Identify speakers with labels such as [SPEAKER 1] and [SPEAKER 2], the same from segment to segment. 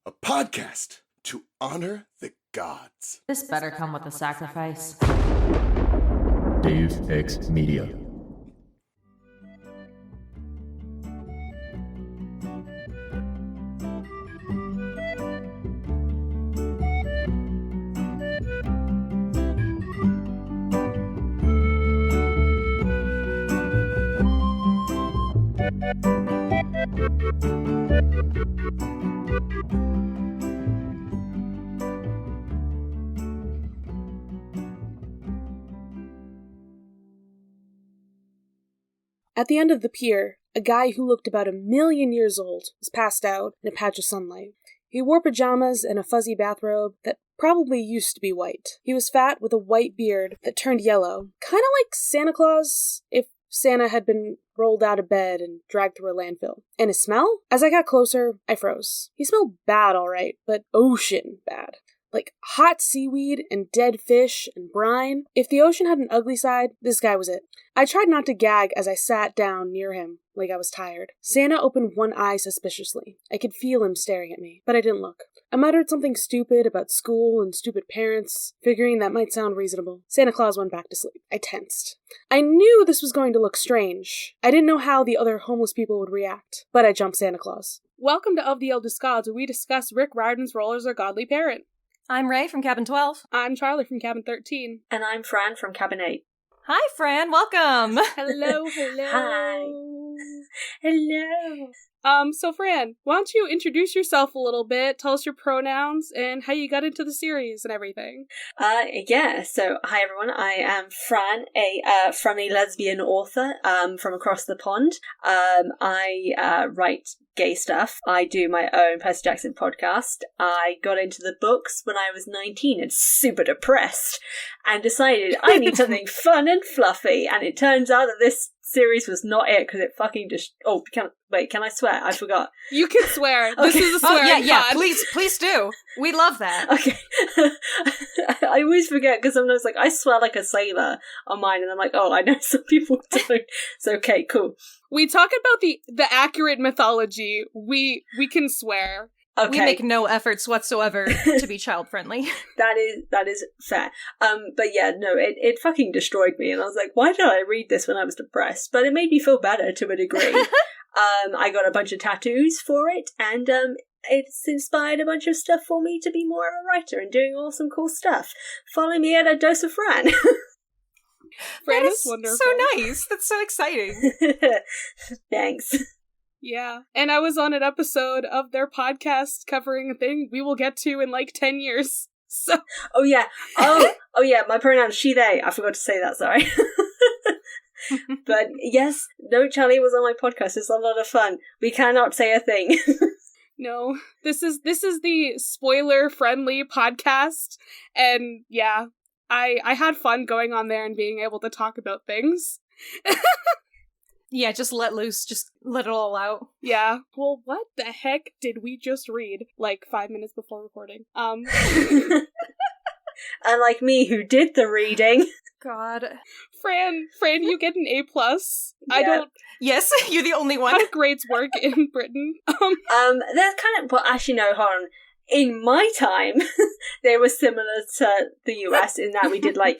[SPEAKER 1] a podcast to honor the gods.
[SPEAKER 2] This better come with a sacrifice.
[SPEAKER 3] Dave X Media.
[SPEAKER 4] At the end of the pier, a guy who looked about 1,000,000 years old was passed out in a patch of sunlight. He wore pajamas and a fuzzy bathrobe that probably used to be white. He was fat with a white beard that turned yellow, kind of like Santa Claus if Santa had been rolled out of bed and dragged through a landfill. And his smell? As I got closer, I froze. He smelled bad, all right, but ocean bad. Like hot seaweed and dead fish and brine. If the ocean had an ugly side, this guy was it. I tried not to gag as I sat down near him, like I was tired. Santa opened one eye suspiciously. I could feel him staring at me, but I didn't look. I muttered something stupid about school and stupid parents, figuring that might sound reasonable. Santa Claus went back to sleep. I tensed. I knew this was going to look strange. I didn't know how the other homeless people would react, but I jumped Santa Claus. Welcome to Of the Eldest Gods, where we discuss Rick Riordan's role as our godly parent.
[SPEAKER 2] I'm Ray from Cabin 12.
[SPEAKER 4] I'm Charlie from Cabin 13.
[SPEAKER 5] And I'm Fran from Cabin 8.
[SPEAKER 2] Hi, Fran. Welcome.
[SPEAKER 4] Hello.
[SPEAKER 5] Hi. Hello.
[SPEAKER 4] So Fran, why don't you introduce yourself a little bit, tell us your pronouns, and how you got into the series and everything.
[SPEAKER 5] So hi everyone, I am Fran, a funny lesbian author, from across the pond. I write gay stuff. I do my own Percy Jackson podcast. I got into the books when I was 19 and super depressed, and decided I need something fun and fluffy, and it turns out that this series was not it, because it fucking just... Oh, can I swear? I forgot.
[SPEAKER 4] You can swear. This is a swearing pod.
[SPEAKER 2] Please do. We love that.
[SPEAKER 5] Okay. I always forget, because sometimes I swear like a sailor on mine, and I'm like, oh, I know some people don't. So, okay, cool.
[SPEAKER 4] We talk about the accurate mythology. We can swear.
[SPEAKER 5] Okay.
[SPEAKER 2] We make no efforts whatsoever to be child-friendly.
[SPEAKER 5] That is fair. But yeah, no, it fucking destroyed me, and I was like, why did I read this when I was depressed? But it made me feel better to a degree. I got a bunch of tattoos for it, and it's inspired a bunch of stuff for me to be more of a writer and doing awesome cool stuff. Follow me at A Dose of Fran.
[SPEAKER 4] Fran is wonderful.
[SPEAKER 2] So nice. That's so exciting.
[SPEAKER 5] Thanks.
[SPEAKER 4] Yeah, and I was on an episode of their podcast covering a thing we will get to in 10 years. So.
[SPEAKER 5] Oh yeah. Oh yeah. My pronouns she they. I forgot to say that. Sorry. But yes, no, Charlie was on my podcast. It's a lot of fun. We cannot say a thing.
[SPEAKER 4] No, this is the spoiler-friendly podcast, and yeah, I had fun going on there and being able to talk about things.
[SPEAKER 2] Yeah, just let loose. Just let it all out.
[SPEAKER 4] Yeah. Well, what the heck did we just read 5 minutes before recording?
[SPEAKER 5] Unlike me, who did the reading.
[SPEAKER 2] God.
[SPEAKER 4] Fran, you get an A+.
[SPEAKER 5] Yeah.
[SPEAKER 4] I don't...
[SPEAKER 2] Yes, you're the only one.
[SPEAKER 4] How do grades work in Britain?
[SPEAKER 5] They're kind of... Well, actually, no, hold on. In my time, they were similar to the US in that we did A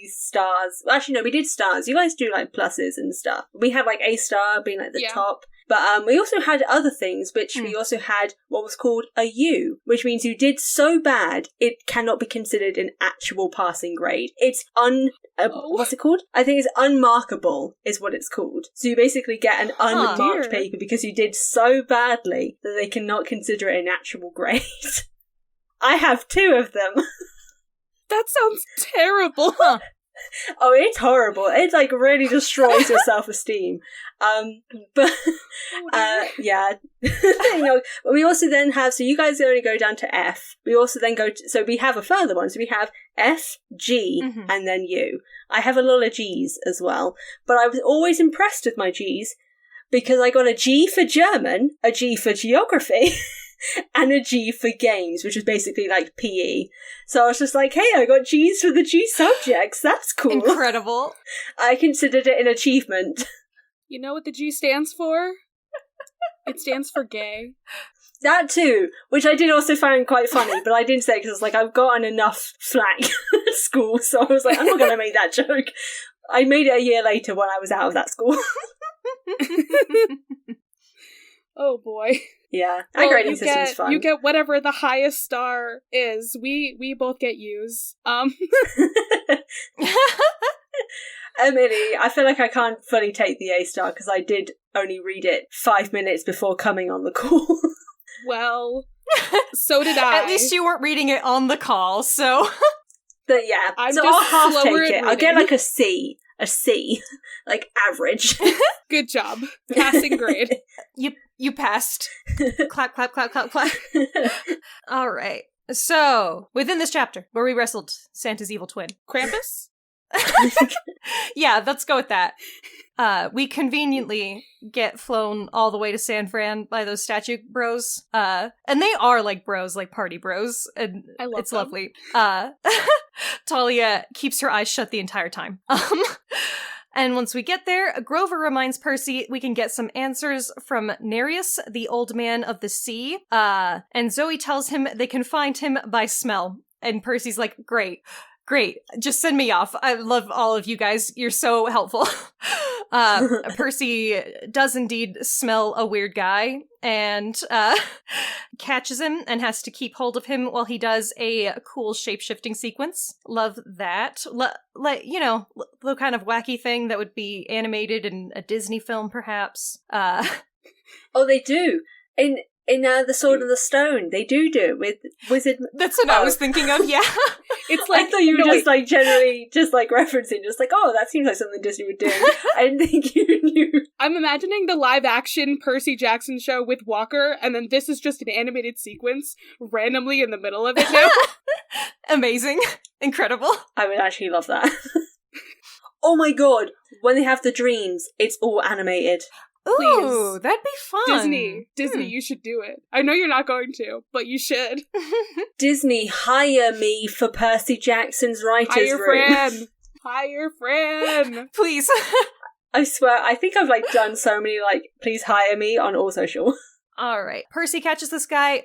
[SPEAKER 5] stars. Actually, no, we did stars. You guys do pluses and stuff. We had A star being the top. But we also had other things, which we also had what was called a U, which means you did so bad it cannot be considered an actual passing grade. It's what's it called? I think it's unmarkable is what it's called. So you basically get an unmarked paper because you did so badly that they cannot consider it an actual grade. I have 2 of them.
[SPEAKER 4] That sounds terrible.
[SPEAKER 5] Oh, it's horrible. It really destroys your self-esteem. Yeah. We also then have, so you guys only go down to F. We also then so we have a further one. So we have F, G, and then U. I have a lot of G's as well, but I was always impressed with my G's because I got a G for German, a G for geography, and a G for games, which is basically PE. So I was just like, hey, I got G's for the G subjects. That's cool.
[SPEAKER 2] Incredible.
[SPEAKER 5] I considered it an achievement.
[SPEAKER 4] You know what the G stands for? It stands for gay.
[SPEAKER 5] That too, which I did also find quite funny, but I didn't say it because I was like, I've gotten enough flack at school, so I was like, I'm not going to make that joke. I made it a year later when I was out of that school.
[SPEAKER 4] Oh boy.
[SPEAKER 5] Yeah, our grading system's fun.
[SPEAKER 4] You get whatever the highest star is. We both get U's.
[SPEAKER 5] Emily, I feel like I can't fully take the A star because I did only read it 5 minutes before coming on the call.
[SPEAKER 4] Well, so did I.
[SPEAKER 2] At least you weren't reading it on the call, so...
[SPEAKER 5] But yeah,
[SPEAKER 4] I'm
[SPEAKER 5] so
[SPEAKER 4] just
[SPEAKER 5] I'll half take
[SPEAKER 4] slower at
[SPEAKER 5] it. I'll get
[SPEAKER 4] reading.
[SPEAKER 5] like a C, like average.
[SPEAKER 4] Good job. Passing grade.
[SPEAKER 2] You passed. Clap, clap, clap, clap, clap. All right. So, within this chapter, where we wrestled Santa's evil twin.
[SPEAKER 4] Krampus?
[SPEAKER 2] Yeah, let's go with that. We conveniently get flown all the way to San Fran by those statue bros. And they are like bros, like party bros. And
[SPEAKER 4] I love
[SPEAKER 2] it's
[SPEAKER 4] them.
[SPEAKER 2] lovely. Thalia keeps her eyes shut the entire time. And once we get there, Grover reminds Percy we can get some answers from Nereus, the old man of the sea. And Zoe tells him they can find him by smell. And Percy's like, great, just send me off. I love all of you guys. You're so helpful. Percy does indeed smell a weird guy and catches him and has to keep hold of him while he does a cool shape-shifting sequence. Love that. The kind of wacky thing that would be animated in a Disney film, perhaps.
[SPEAKER 5] Oh, they do. In The Sword and the Stone, they do it with Wizard...
[SPEAKER 2] That's what I was thinking of, yeah.
[SPEAKER 4] It's like...
[SPEAKER 5] I thought you were just, like, generally just, like, referencing, just like, oh, that seems like something Disney would do. I didn't think you knew.
[SPEAKER 4] I'm imagining the live-action Percy Jackson show with Walker, and then this is just an animated sequence randomly in the middle of it now.
[SPEAKER 2] Amazing. Incredible.
[SPEAKER 5] I would actually love that. Oh my god, when they have the dreams, it's all animated.
[SPEAKER 2] Ooh,
[SPEAKER 4] Please.
[SPEAKER 2] that'd be fun.
[SPEAKER 4] Disney, you should do it. I know you're not going to, but you should.
[SPEAKER 5] Disney, hire me for Percy Jackson's writer's room.
[SPEAKER 4] Hire Fran!
[SPEAKER 2] Please.
[SPEAKER 5] I swear, I think I've, like, done so many, like, please hire me on all social.
[SPEAKER 2] All right. Percy catches this guy.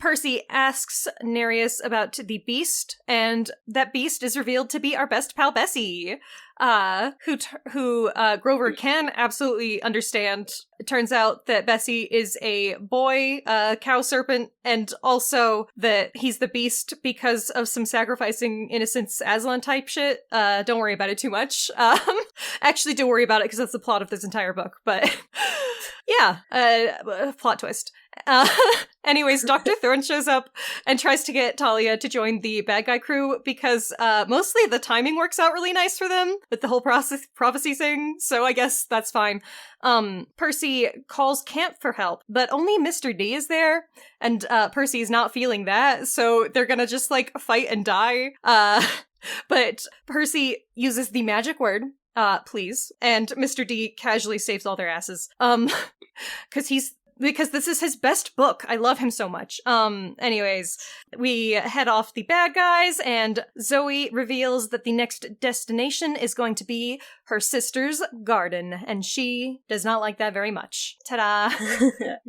[SPEAKER 2] Percy asks Nereus about the beast, and that beast is revealed to be our best pal Bessie, who Grover can absolutely understand. It turns out that Bessie is a boy, cow serpent, and also that he's the beast because of some sacrificing innocence Aslan type shit. Don't worry about it too much. Actually, do worry about it because that's the plot of this entire book, but yeah, plot twist. Anyways, Dr. Thorne shows up and tries to get Thalia to join the bad guy crew because mostly the timing works out really nice for them with the whole prophecy thing, so I guess that's fine. Percy calls camp for help, but only Mr. D is there, and Percy's not feeling that, so they're gonna just, like, fight and die. But Percy uses the magic word, please, and Mr. D casually saves all their asses. Because this is his best book. I love him so much. Anyways, we head off the bad guys, and Zoe reveals that the next destination is going to be her sister's garden, and she does not like that very much. Ta-da!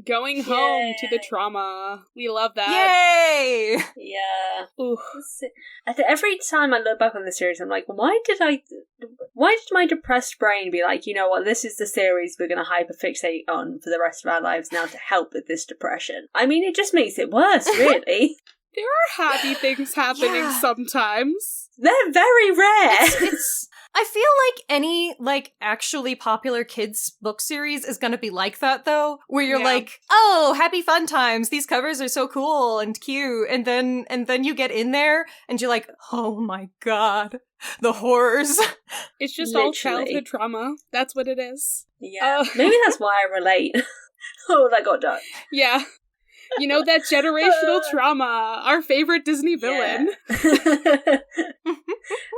[SPEAKER 4] Going home to the trauma. We love that.
[SPEAKER 2] Yay!
[SPEAKER 5] Yeah.
[SPEAKER 4] Ooh.
[SPEAKER 5] Every time I look back on the series, I'm like, why did my depressed brain be like, you know what, this is the series we're going to hyperfixate on for the rest of our lives now to help with this depression? I mean, it just makes it worse, really.
[SPEAKER 4] There are happy things happening sometimes.
[SPEAKER 5] They're very rare.
[SPEAKER 2] It's I feel like any, like, actually popular kids book series is gonna be like that, though, where you're like, oh, happy fun times, these covers are so cool and cute, and then you get in there, and you're like, oh my god, the horrors.
[SPEAKER 4] It's just
[SPEAKER 5] Literally.
[SPEAKER 4] all childhood trauma. That's what it is.
[SPEAKER 5] Yeah. Maybe that's why I relate. Oh, that got dark.
[SPEAKER 4] Yeah. You know, that generational trauma. Our favorite Disney villain.
[SPEAKER 5] Yeah.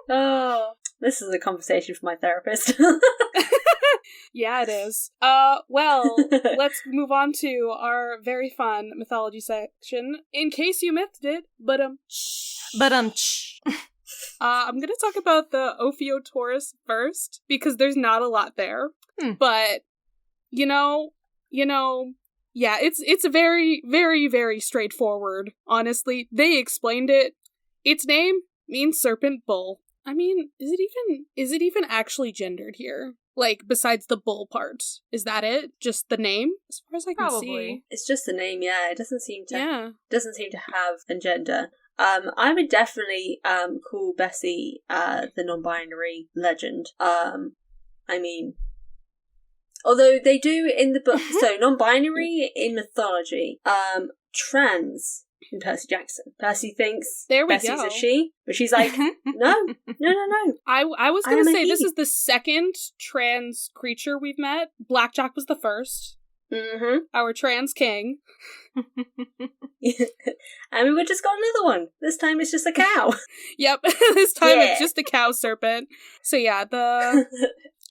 [SPEAKER 5] Oh, this is a conversation for my therapist.
[SPEAKER 4] Yeah, it is. Well, let's move on to our very fun mythology section. In case you missed it, I'm gonna talk about the Ophiotaurus first, because there's not a lot there. But, you know, Yeah, it's very, very, very straightforward, honestly. They explained it. Its name means serpent bull. I mean, is it even actually gendered here? Like, besides the bull part. Is that it? Just the name? As far as I can see.
[SPEAKER 5] It's just the name, yeah. It doesn't seem to have a gender. I would definitely call Bessie the non-binary legend. I mean, although they do in the book, so non-binary in mythology, trans in Percy Jackson. Percy thinks Bessie's a she, but she's like, no.
[SPEAKER 4] I was going to say, this is the second trans creature we've met. Blackjack was the first.
[SPEAKER 5] Mm-hmm.
[SPEAKER 4] Our trans king.
[SPEAKER 5] And we just got another one. This time it's just a cow.
[SPEAKER 4] Yep, this time it's just a cow serpent. So yeah,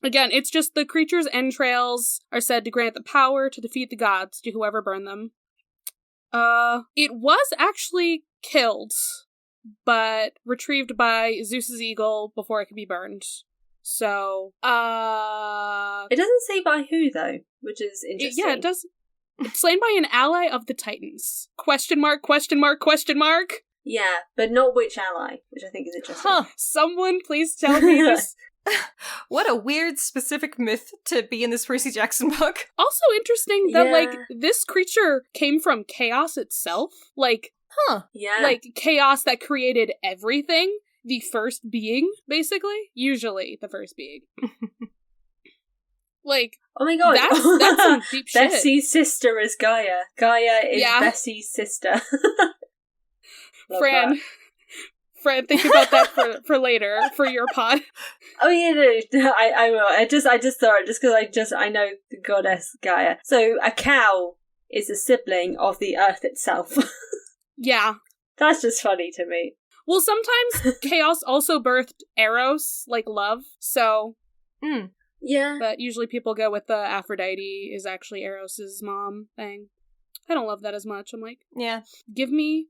[SPEAKER 4] again, it's just the creature's entrails are said to grant the power to defeat the gods to whoever burned them. It was actually killed, but retrieved by Zeus's eagle before it could be burned. So,
[SPEAKER 5] it doesn't say by who, though, which is interesting.
[SPEAKER 4] Yeah, it does. It's slain by an ally of the Titans. Question mark, question mark, question mark?
[SPEAKER 5] Yeah, but not which ally, which I think is interesting.
[SPEAKER 4] Huh. Someone please tell me this.
[SPEAKER 2] What a weird specific myth to be in this Percy Jackson book.
[SPEAKER 4] Also interesting that, like, this creature came from chaos itself. Like, like, chaos that created everything. The first being, basically. Usually the first being. Like,
[SPEAKER 5] oh my god,
[SPEAKER 4] that's some deep shit.
[SPEAKER 5] Bessie's sister is Gaia. Gaia is Bessie's sister.
[SPEAKER 4] Fran, think about that for later, for your pod.
[SPEAKER 5] Oh yeah, no, I will. I just thought it, just because I know the goddess Gaia. So a cow is a sibling of the earth itself.
[SPEAKER 4] Yeah.
[SPEAKER 5] That's just funny to me.
[SPEAKER 4] Well, sometimes chaos also birthed Eros, like love, so...
[SPEAKER 5] Yeah.
[SPEAKER 4] But usually people go with the Aphrodite is actually Eros's mom thing. I don't love that as much. I'm like,
[SPEAKER 2] yeah,
[SPEAKER 4] give me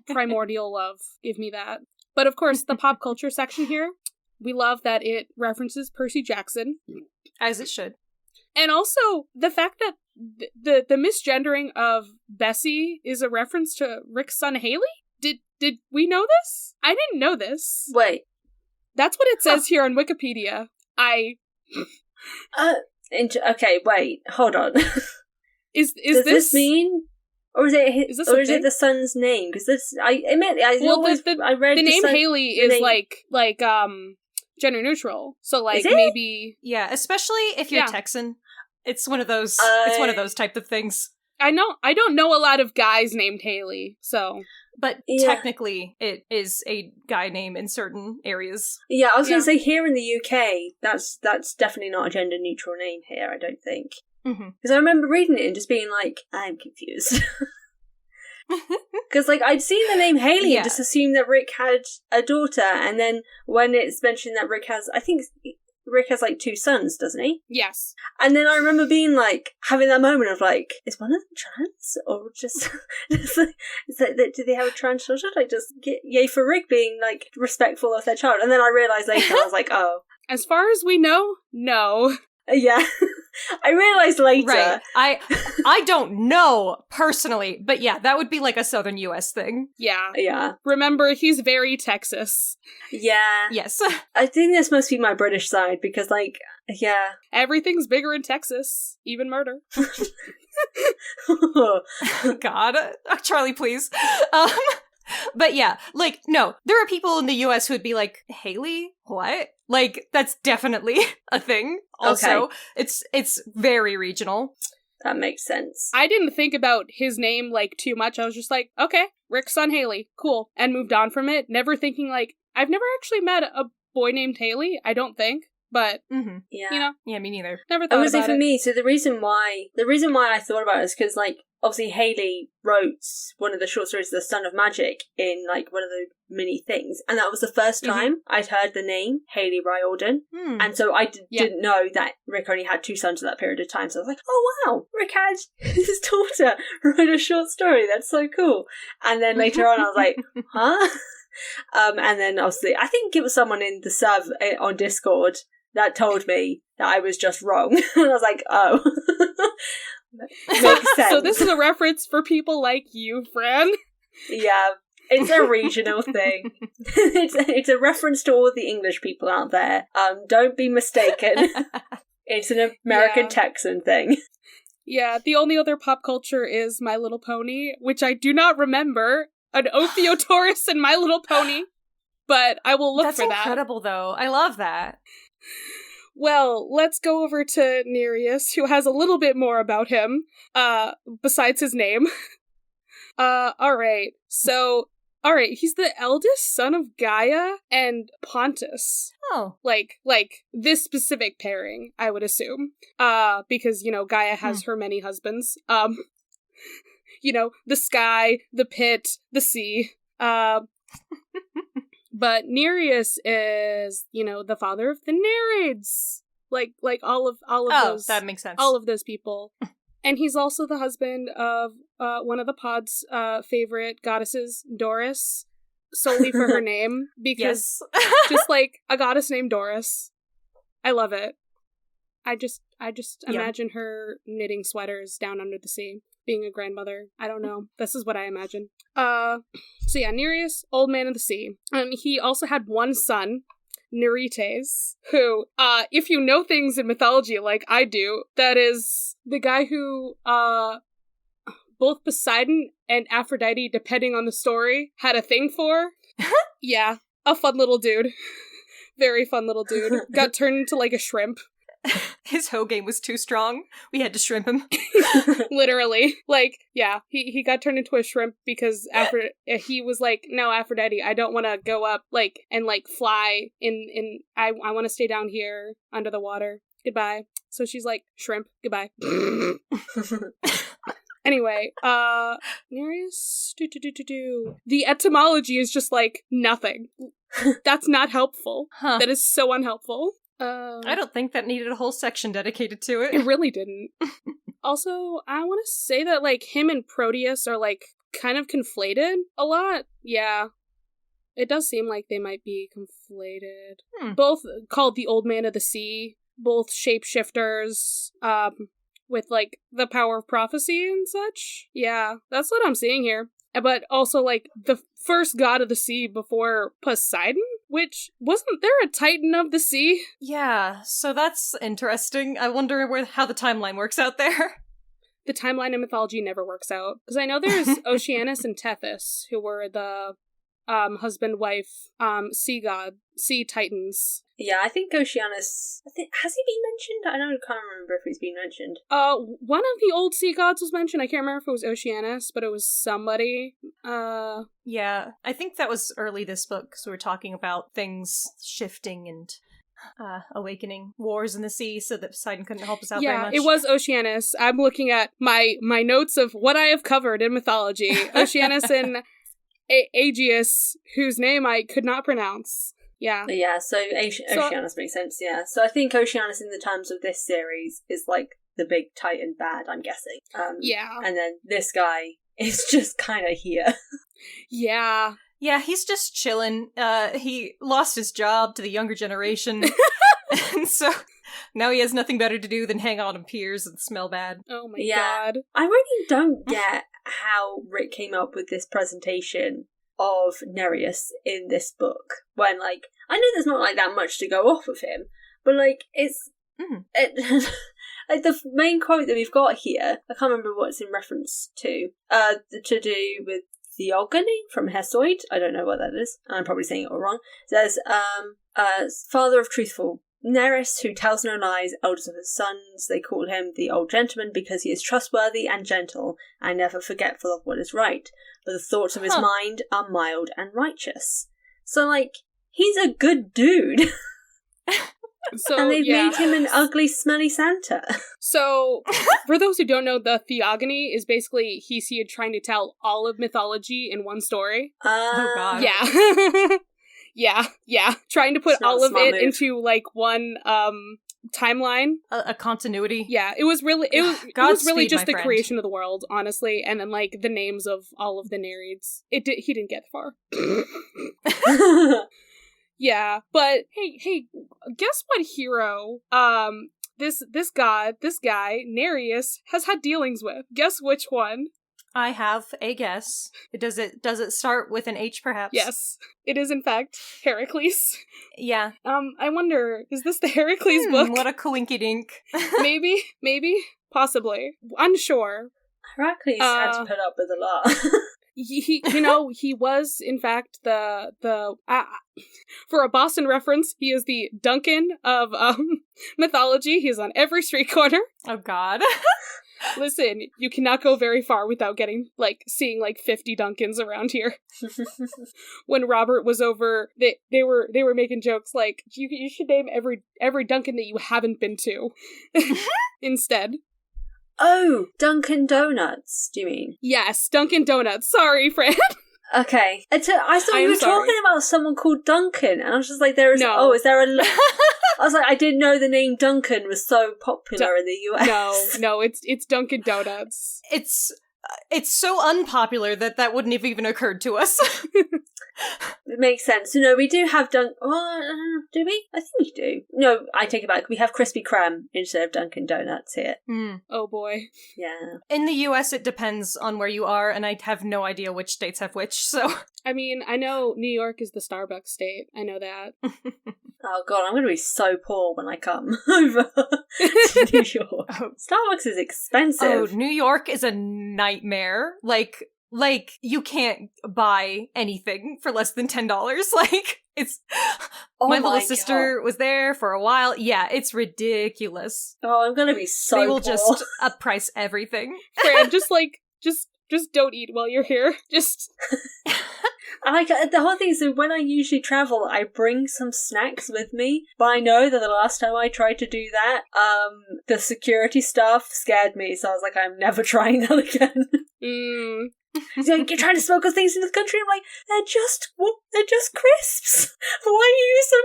[SPEAKER 4] primordial love. Give me that. But of course, the pop culture section here, we love that it references Percy Jackson.
[SPEAKER 2] As it should.
[SPEAKER 4] And also, the fact that the misgendering of Bessie is a reference to Rick's son Haley? Did we know this? I didn't know this.
[SPEAKER 5] Wait.
[SPEAKER 4] That's what it says here on Wikipedia.
[SPEAKER 5] Okay, wait, hold on.
[SPEAKER 4] Does
[SPEAKER 5] this mean, or is it the son's name? Because I read
[SPEAKER 4] the name Haley is like gender neutral. So like maybe
[SPEAKER 2] especially if you're Texan, it's one of those. It's one of those type of things.
[SPEAKER 4] I don't know a lot of guys named Haley, so.
[SPEAKER 2] But technically, it is a guy name in certain areas.
[SPEAKER 5] Yeah, I was going to say, here in the UK, that's definitely not a gender-neutral name here, I don't think. Because I remember reading it and just being like, I'm confused. Because, like, I'd seen the name Haley and just assumed that Rick had a daughter, and then when it's mentioned that Rick has, I think Rick has, like, 2 sons, doesn't he?
[SPEAKER 4] Yes.
[SPEAKER 5] And then I remember being, like, having that moment of, like, is one of them trans? Or just do they have a trans daughter? Like, just yay for Rick being, like, respectful of their child. And then I realised later, I was like, oh.
[SPEAKER 4] As far as we know, no.
[SPEAKER 5] Yeah. I realised later.
[SPEAKER 2] Right. I don't know, personally, but yeah, that would be like a southern US thing.
[SPEAKER 4] Yeah.
[SPEAKER 5] Yeah.
[SPEAKER 4] Remember, he's very Texas.
[SPEAKER 5] Yeah.
[SPEAKER 2] Yes.
[SPEAKER 5] I think this must be my British side, because, like, yeah.
[SPEAKER 4] Everything's bigger in Texas. Even murder.
[SPEAKER 2] God. Charlie, please. But yeah, like, no, there are people in the US who would be like, Haley? What? Like, that's definitely a thing. Also,
[SPEAKER 5] okay.
[SPEAKER 2] It's very regional.
[SPEAKER 5] That makes sense.
[SPEAKER 4] I didn't think about his name, like, too much. I was just like, okay, Rick's son Haley. Cool. And moved on from it. Never thinking, like, I've never actually met a boy named Haley, I don't think. But,
[SPEAKER 5] yeah.
[SPEAKER 4] You know.
[SPEAKER 2] Yeah, me neither.
[SPEAKER 4] Never thought about it.
[SPEAKER 5] For me, so the reason why I thought about it is because, like, obviously Haley wrote one of the short stories, The Son of Magic, in, like, one of the mini things. And that was the first time I'd heard the name Haley Riordan. And so I didn't know that Rick only had 2 sons at that period of time. So I was like, oh wow, Rick had his daughter write a short story. That's so cool. And then later on I was like, huh? And then obviously, I think it was someone in the sub on Discord that told me that I was just wrong. And I was like, oh. Makes sense.
[SPEAKER 4] So this is a reference for people like you, Fran.
[SPEAKER 5] Yeah, it's a regional thing. It's a reference to all the English people out there. Don't be mistaken. It's an American Texan thing.
[SPEAKER 4] Yeah, the only other pop culture is My Little Pony, which I do not remember. An Ophiotaurus in My Little Pony. But I will look for that.
[SPEAKER 2] That's incredible, though. I love that.
[SPEAKER 4] Well, let's go over to Nereus, who has a little bit more about him, besides his name. Alright. So, he's the eldest son of Gaia and Pontus.
[SPEAKER 2] Oh.
[SPEAKER 4] Like, this specific pairing, I would assume. Because, Gaia has her many husbands. The sky, the pit, the sea. But Nereus is, the father of the Nereids. Like all of those.
[SPEAKER 2] That makes sense.
[SPEAKER 4] All of those people. And he's also the husband of one of the pod's favorite goddesses, Doris, solely for her name. Because just like a goddess named Doris. I love it. I just imagine her knitting sweaters down under the sea. Being a grandmother. I don't know. This is what I imagine. So yeah, Nereus, old man of the sea. He also had one son, Neretes, who, if you know things in mythology like I do, that is the guy who, both Poseidon and Aphrodite, depending on the story, had a thing for. Yeah, a fun little dude. Very fun little dude. Got turned into like a shrimp.
[SPEAKER 2] His hoe game was too strong. We had to shrimp him.
[SPEAKER 4] Literally. Like, yeah, he got turned into a shrimp because he was like, no, Aphrodite, I don't want to go up, and fly I want to stay down here under the water. Goodbye. So she's like, shrimp, goodbye. Anyway, Nereus, the etymology is just like, nothing. That's not helpful.
[SPEAKER 2] Huh.
[SPEAKER 4] That is so unhelpful.
[SPEAKER 2] I don't think that needed a whole section dedicated to it.
[SPEAKER 4] It really didn't. Also, I want to say that, him and Proteus are, kind of conflated a lot. Yeah. It does seem like they might be conflated. Both called the Old Man of the Sea, both shapeshifters, with, the power of prophecy and such. Yeah, that's what I'm seeing here. But also, the first god of the sea before Poseidon? Which, wasn't there a titan of the sea?
[SPEAKER 2] Yeah, so that's interesting. I wonder how the timeline works out there.
[SPEAKER 4] The timeline in mythology never works out. Because I know there's Oceanus and Tethys, who were the husband-wife sea titans.
[SPEAKER 5] Yeah, I think Oceanus... has he been mentioned? I can't remember if he's been mentioned.
[SPEAKER 4] One of the old sea gods was mentioned. I can't remember if it was Oceanus, but it was somebody.
[SPEAKER 2] Yeah, I think that was early this book, because we were talking about things shifting and awakening wars in the sea, so that Poseidon couldn't help us out very much.
[SPEAKER 4] Yeah, it was Oceanus. I'm looking at my notes of what I have covered in mythology. Oceanus and Aegeus, whose name I could not pronounce. Yeah.
[SPEAKER 5] Yeah, so Oceanus makes sense, yeah. So I think Oceanus in the terms of this series is the big titan bad, I'm guessing.
[SPEAKER 4] Yeah.
[SPEAKER 5] And then this guy is just kind of here.
[SPEAKER 4] Yeah.
[SPEAKER 2] Yeah, he's just chilling. He lost his job to the younger generation. And so now he has nothing better to do than hang out on piers and smell bad.
[SPEAKER 4] Oh my god.
[SPEAKER 5] I really don't get how Rick came up with this presentation of Nereus in this book, when I know there's not that much to go off of him, but it's the main quote that we've got here, I can't remember what it's in reference to do with theogony from Hesiod. I don't know what that is. I'm probably saying it all wrong. It says, father of truthful Nereus, who tells no lies, eldest of his sons. They call him the old gentleman because he is trustworthy and gentle and never forgetful of what is right. But the thoughts of his mind are mild and righteous. So, he's a good dude.
[SPEAKER 4] So,
[SPEAKER 5] and they've made him an ugly, smelly Santa.
[SPEAKER 4] So, for those who don't know, the theogony is basically Hesiod trying to tell all of mythology in one story.
[SPEAKER 2] Oh, God.
[SPEAKER 4] Yeah. Yeah. Trying to put all of it into, one, timeline.
[SPEAKER 2] A continuity.
[SPEAKER 4] Yeah, it was really just the creation of the world, honestly, and then the names of all of the Nereids. He didn't get far. Yeah, but hey, guess what hero this guy, Nereus, has had dealings with. Guess which one?
[SPEAKER 2] I have a guess. Does it start with an H, perhaps?
[SPEAKER 4] Yes. It is, in fact, Heracles.
[SPEAKER 2] Yeah.
[SPEAKER 4] I wonder, is this the Heracles book?
[SPEAKER 2] What a coinkydink.
[SPEAKER 4] Maybe, possibly. Unsure.
[SPEAKER 5] Heracles had to put up with a lot.
[SPEAKER 4] He was, in fact, the for a Boston reference, he is the Duncan of mythology. He's on every street corner.
[SPEAKER 2] Oh, God.
[SPEAKER 4] Listen, you cannot go very far without seeing 50 Duncans around here. When Robert was over, they were making jokes like, you should name every Duncan that you haven't been to instead.
[SPEAKER 5] Oh, Dunkin' Donuts, do you mean?
[SPEAKER 4] Yes, Dunkin' Donuts. Sorry, Fran.
[SPEAKER 5] Okay. I thought you were talking about someone called Duncan, and I was just like, is there a... I was like, I didn't know the name Duncan was so popular in the US.
[SPEAKER 4] No, it's Dunkin' Donuts.
[SPEAKER 2] It's so unpopular that wouldn't have even occurred to us.
[SPEAKER 5] It makes sense. No, we do have do we? I think we do. No, I take it back. We have Krispy Kreme instead of Dunkin' Donuts here.
[SPEAKER 2] Mm.
[SPEAKER 4] Oh boy.
[SPEAKER 5] Yeah.
[SPEAKER 2] In the US, it depends on where you are, and I have no idea which states have which, so...
[SPEAKER 4] I mean, I know New York is the Starbucks state. I know that.
[SPEAKER 5] Oh god, I'm going to be so poor when I come over to New York. Oh. Starbucks is expensive.
[SPEAKER 2] Oh, New York is a nightmare. Like, you can't buy anything for less than $10. Like, it's... my little sister was there for a while. Yeah, it's ridiculous.
[SPEAKER 5] Oh, I'm gonna be so
[SPEAKER 2] They will
[SPEAKER 5] poor.
[SPEAKER 2] just upprice everything.
[SPEAKER 4] Fran, just don't eat while you're here. Just...
[SPEAKER 5] The whole thing is that when I usually travel, I bring some snacks with me, but I know that the last time I tried to do that, the security staff scared me, so I was like, I'm never trying that again. He's like, you're trying to smuggle things into the country? I'm like, they're just crisps. Why are you so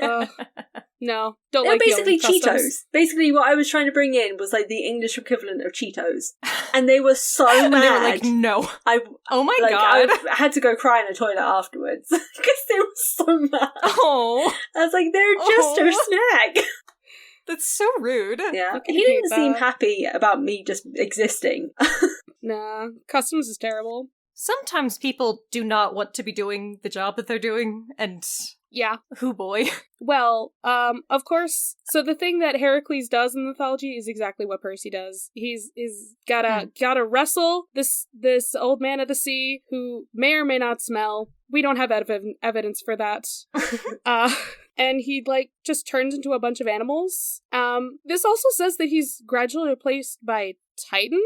[SPEAKER 5] mad?
[SPEAKER 4] No, don't
[SPEAKER 5] They're
[SPEAKER 4] like
[SPEAKER 5] basically
[SPEAKER 4] dealing with
[SPEAKER 5] Cheetos.
[SPEAKER 4] customs.
[SPEAKER 5] Basically, what I was trying to bring in was like the English equivalent of Cheetos, and they were so mad.
[SPEAKER 2] They were like, no. Oh my god!
[SPEAKER 5] I had to go cry in the toilet afterwards because they were so mad.
[SPEAKER 2] Oh,
[SPEAKER 5] I was like, they're just our snack.
[SPEAKER 2] That's so rude.
[SPEAKER 5] Yeah, he didn't seem happy about me just existing.
[SPEAKER 4] Nah, customs is terrible.
[SPEAKER 2] Sometimes people do not want to be doing the job that they're doing, and
[SPEAKER 4] yeah,
[SPEAKER 2] hoo boy.
[SPEAKER 4] Well, of course. So the thing that Heracles does in mythology is exactly what Percy does. He's gotta wrestle this old man of the sea who may or may not smell. We don't have evidence for that. And he just turns into a bunch of animals. This also says that he's gradually replaced by Triton,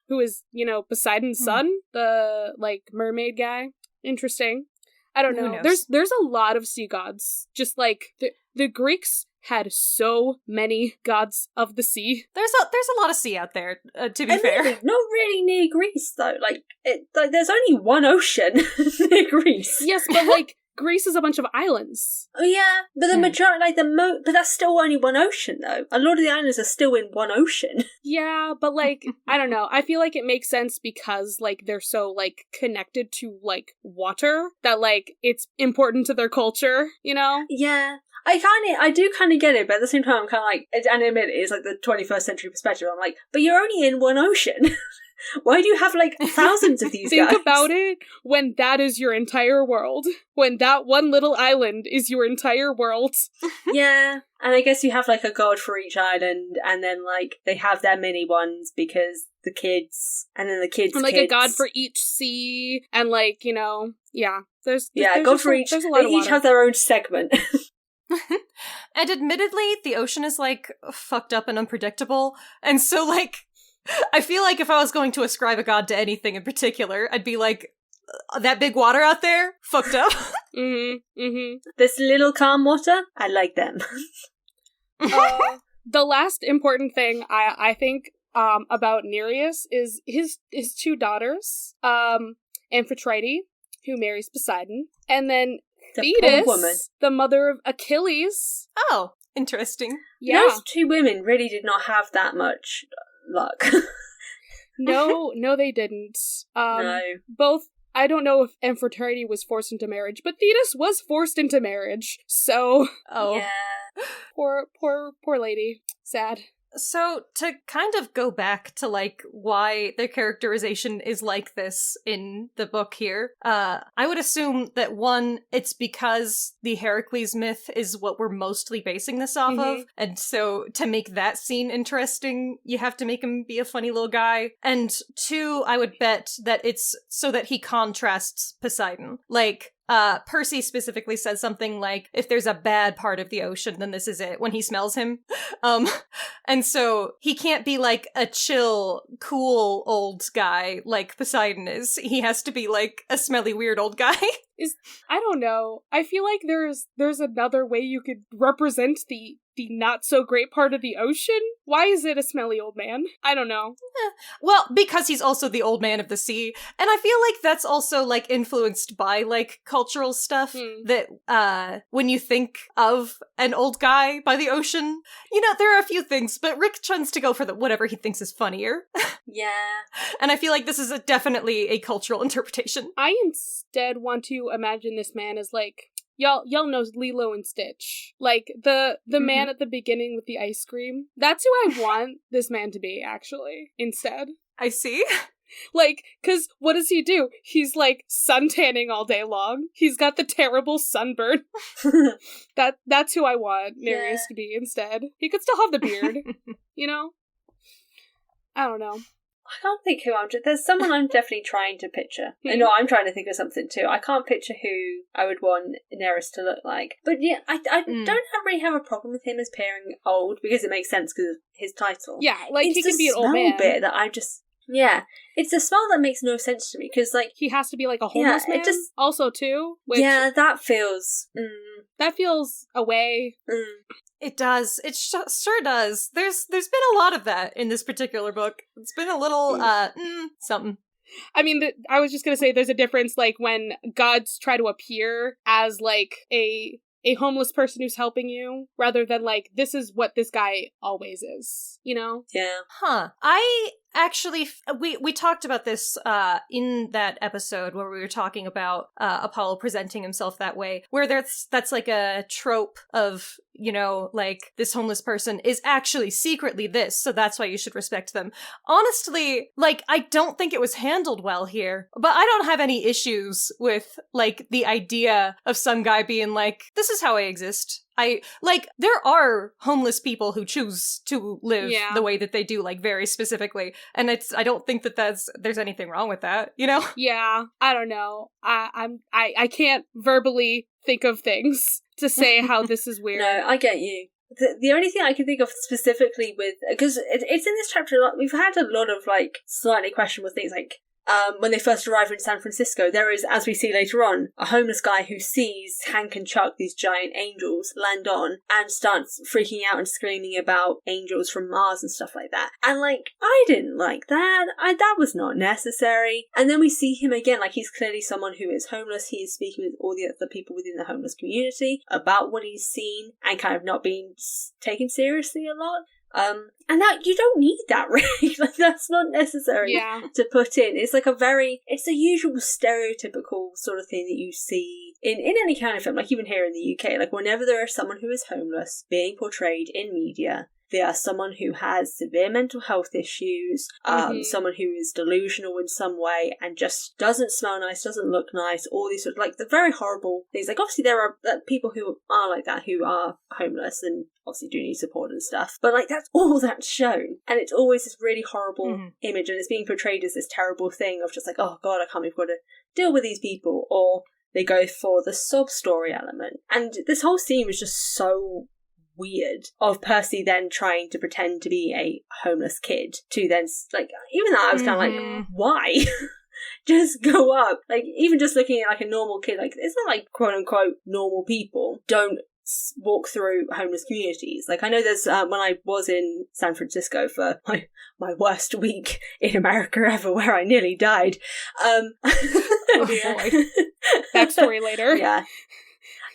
[SPEAKER 4] who is, Poseidon's son, the mermaid guy. Interesting. I don't know. There's a lot of sea gods. Just the Greeks had so many gods of the sea.
[SPEAKER 2] There's a lot of sea out there, to be fair.
[SPEAKER 5] Not really near Greece though. There's only one ocean near Greece.
[SPEAKER 4] Yes, but Greece is a bunch of islands.
[SPEAKER 5] Oh yeah, but the majority, but that's still only one ocean though. A lot of the islands are still in one ocean.
[SPEAKER 4] Yeah, but I don't know. I feel like it makes sense because they're so connected to water that it's important to their culture,
[SPEAKER 5] Yeah. I do kind of get it, but at the same time I'm kind of and I admit it is the 21st century perspective. I'm like, but you're only in one ocean. Why do you have thousands of these guys?
[SPEAKER 4] Think about it when that is your entire world. When that one little island is your entire world.
[SPEAKER 5] Yeah. And I guess you have a god for each island, and then they have their mini ones because the kids, and then the kids
[SPEAKER 4] and
[SPEAKER 5] kids.
[SPEAKER 4] A god for each sea, and yeah. There's
[SPEAKER 5] god for each.
[SPEAKER 4] There's a lot
[SPEAKER 5] they each have their own segment.
[SPEAKER 2] And admittedly, the ocean is fucked up and unpredictable, and so I feel if I was going to ascribe a god to anything in particular, I'd be that big water out there, fucked up.
[SPEAKER 5] This little calm water, I like them.
[SPEAKER 4] The last important thing I think about Nereus is his two daughters, Amphitrite, who marries Poseidon, and then
[SPEAKER 5] the poor woman,
[SPEAKER 4] Thetis, the mother of Achilles.
[SPEAKER 2] Oh, interesting.
[SPEAKER 4] Yeah,
[SPEAKER 5] those two women really did not have that much luck.
[SPEAKER 4] No, they didn't.
[SPEAKER 5] No.
[SPEAKER 4] Both I don't know if Amphitrite was forced into marriage, but Thetis was forced into marriage. So,
[SPEAKER 5] Yeah.
[SPEAKER 4] poor lady. Sad.
[SPEAKER 2] So, to kind of go back to, like, why the characterization is like this in the book here, I would assume that, one, it's because the Heracles myth is what we're mostly basing this off of, and so to make that scene interesting, you have to make him be a funny little guy. And two, I would bet that it's so that he contrasts Poseidon. Like, Percy specifically says something like, if there's a bad part of the ocean, then this is it, when he smells him. And so he can't be like a chill, cool old guy like Poseidon is. He has to be like a smelly, weird old guy.
[SPEAKER 4] I don't know. I feel like there's another way you could represent the not so great part of the ocean. Why is it a smelly old man? I don't know.
[SPEAKER 2] Well, because he's also the old man of the sea. And I feel like that's also, like, influenced by, like, cultural stuff that, when you think of an old guy by the ocean, you know, there are a few things, but Rick tends to go for whatever he thinks is funnier.
[SPEAKER 5] Yeah.
[SPEAKER 2] And I feel like this is definitely a cultural interpretation.
[SPEAKER 4] I instead want to imagine this man as, like, Y'all know Lilo and Stitch. Like, the man at the beginning with the ice cream. That's who I want this man to be, actually, instead.
[SPEAKER 2] I see.
[SPEAKER 4] Like, cause what does he do? He's, like, suntanning all day long. He's got the terrible sunburn. That's who I want Nereus to be instead. He could still have the beard, you know? I don't know.
[SPEAKER 5] I can't think who there's someone I'm definitely trying to picture. No, I'm trying to think of something too. I can't picture who I would want Nereus to look like. But yeah, I don't really have a problem with him as appearing old, because it makes sense because of his title.
[SPEAKER 4] Yeah, like,
[SPEAKER 5] it's
[SPEAKER 4] he can be an old man.
[SPEAKER 5] bit that I just... Yeah, it's the smell that makes no sense to me, because, like...
[SPEAKER 4] He has to be, like, a homeless man also, too. Which,
[SPEAKER 5] yeah, that feels...
[SPEAKER 4] That feels away.
[SPEAKER 2] It does. It sure does. There's been a lot of that in this particular book. It's been a little, something.
[SPEAKER 4] I mean, I was just gonna say there's a difference, like, when gods try to appear as, like, a homeless person who's helping you, rather than, like, this is what this guy always is, you know?
[SPEAKER 5] Yeah.
[SPEAKER 2] Huh. I actually, we talked about this in that episode where we were talking about Apollo presenting himself that way, where that's like a trope of, you know, like, this homeless person is actually secretly this, so that's why you should respect them. Honestly, like, I don't think it was handled well here, but I don't have any issues with, like, the idea of some guy being like, this is how I exist. There are homeless people who choose to live the way that they do, like, very specifically, and I don't think that there's anything wrong with that, you know?
[SPEAKER 4] Yeah, I don't know. I can't verbally think of things to say how this is weird.
[SPEAKER 5] No, I get you. The only thing I can think of specifically with... Because it's in this chapter a lot, we've had a lot of, like, slightly questionable things, like... when they first arrive in San Francisco, there is, as we see later on, a homeless guy who sees Hank and Chuck, these giant angels, land on, and starts freaking out and screaming about angels from Mars and stuff like that. And, like, I didn't like that. That was not necessary. And then we see him again, like, he's clearly someone who is homeless. He is speaking with all the other people within the homeless community about what he's seen and kind of not being taken seriously a lot. And that, you don't need that, really. Like, that's not necessary to put in. It's like it's the usual stereotypical sort of thing that you see in any kind of film, like even here in the UK. Like, whenever there is someone who is homeless being portrayed in media, they are someone who has severe mental health issues, someone who is delusional in some way and just doesn't smell nice, doesn't look nice, all these sort of, like, the very horrible things. Like, obviously there are people who are like that, who are homeless and obviously do need support and stuff. But, like, that's all that's shown. And it's always this really horrible image, and it's being portrayed as this terrible thing of just like, oh God, I can't believe I've got to deal with these people. Or they go for the sob story element. And this whole scene was just so weird of Percy then trying to pretend to be a homeless kid to then, like, even that I was kind of like, why? Just go up. Like, even just looking at, like, a normal kid, like, it's not like quote unquote normal people don't walk through homeless communities. Like, I know there's when I was in San Francisco for my worst week in America ever, where I nearly died.
[SPEAKER 4] Oh boy. Backstory later.
[SPEAKER 5] Yeah.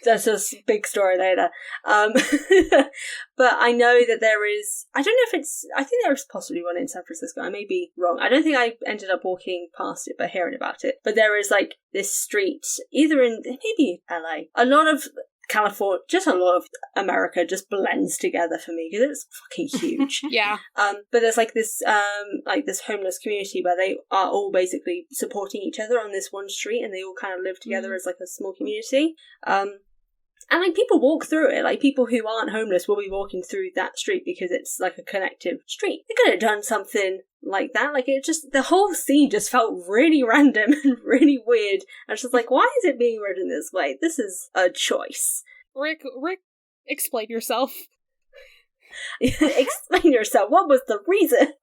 [SPEAKER 5] That's a big story later. But I know that there is, I don't know if I think there is possibly one in San Francisco. I may be wrong. I don't think I ended up walking past it, but hearing about it. But there is like this street, either in, maybe LA. A lot of California, just a lot of America just blends together for me because it's fucking huge.
[SPEAKER 4] Yeah.
[SPEAKER 5] But there's like this homeless community where they are all basically supporting each other on this one street, and they all kind of live together as like a small community. And like people walk through it, like people who aren't homeless will be walking through that street because it's like a connective street. They could have done something like that. Like it just, the whole scene just felt really random and really weird. I was just like, why is it being written this way? This is a choice.
[SPEAKER 4] Rick, explain yourself.
[SPEAKER 5] Explain yourself. What was the reason?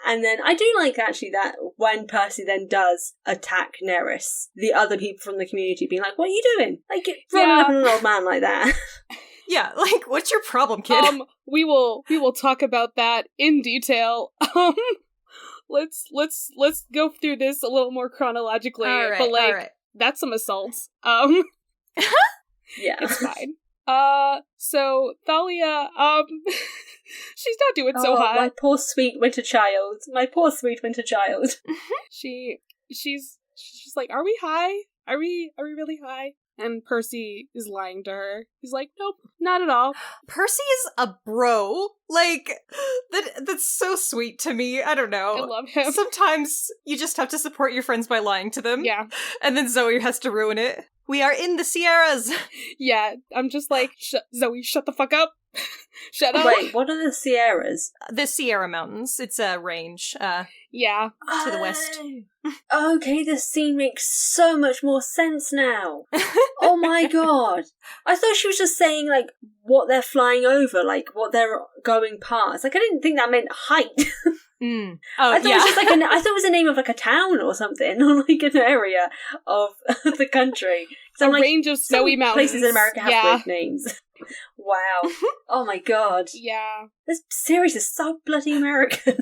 [SPEAKER 5] And then I do like actually that when Percy then does attack Neris, the other people from the community being like, "What are you doing? Like running up on an old man like that?"
[SPEAKER 2] Yeah, like what's your problem, kid?
[SPEAKER 4] We will talk about that in detail. Let's go through this a little more chronologically.
[SPEAKER 2] All right,
[SPEAKER 4] but like
[SPEAKER 2] all right.
[SPEAKER 4] that's some assaults.
[SPEAKER 5] Yeah,
[SPEAKER 4] it's fine. So Thalia, she's not doing so hot.
[SPEAKER 5] My poor sweet winter child. My poor sweet winter child.
[SPEAKER 4] She's like, are we high? Are we really high? And Percy is lying to her. He's like, nope, not at all.
[SPEAKER 2] Percy is a bro. Like, that's so sweet to me. I don't know.
[SPEAKER 4] I love him.
[SPEAKER 2] Sometimes you just have to support your friends by lying to them.
[SPEAKER 4] Yeah.
[SPEAKER 2] And then Zoe has to ruin it. We are in the Sierras.
[SPEAKER 4] Yeah, I'm just like, Zoe, shut the fuck up. Shut up.
[SPEAKER 5] Wait, what are the Sierras?
[SPEAKER 2] The Sierra Mountains. It's a range.
[SPEAKER 4] Yeah.
[SPEAKER 2] To the west.
[SPEAKER 5] Okay, this scene makes so much more sense now. Oh my god. I thought she was just saying, like, what they're flying over, like, what they're going past. Like, I didn't think that meant height.
[SPEAKER 2] Oh,
[SPEAKER 5] I thought it was just like I thought it was the name of like a town or something, or like an area of the country.
[SPEAKER 4] A range of snowy mountains.
[SPEAKER 5] Places in America have weird names. Wow. Oh my god.
[SPEAKER 4] Yeah.
[SPEAKER 5] This series is so bloody American.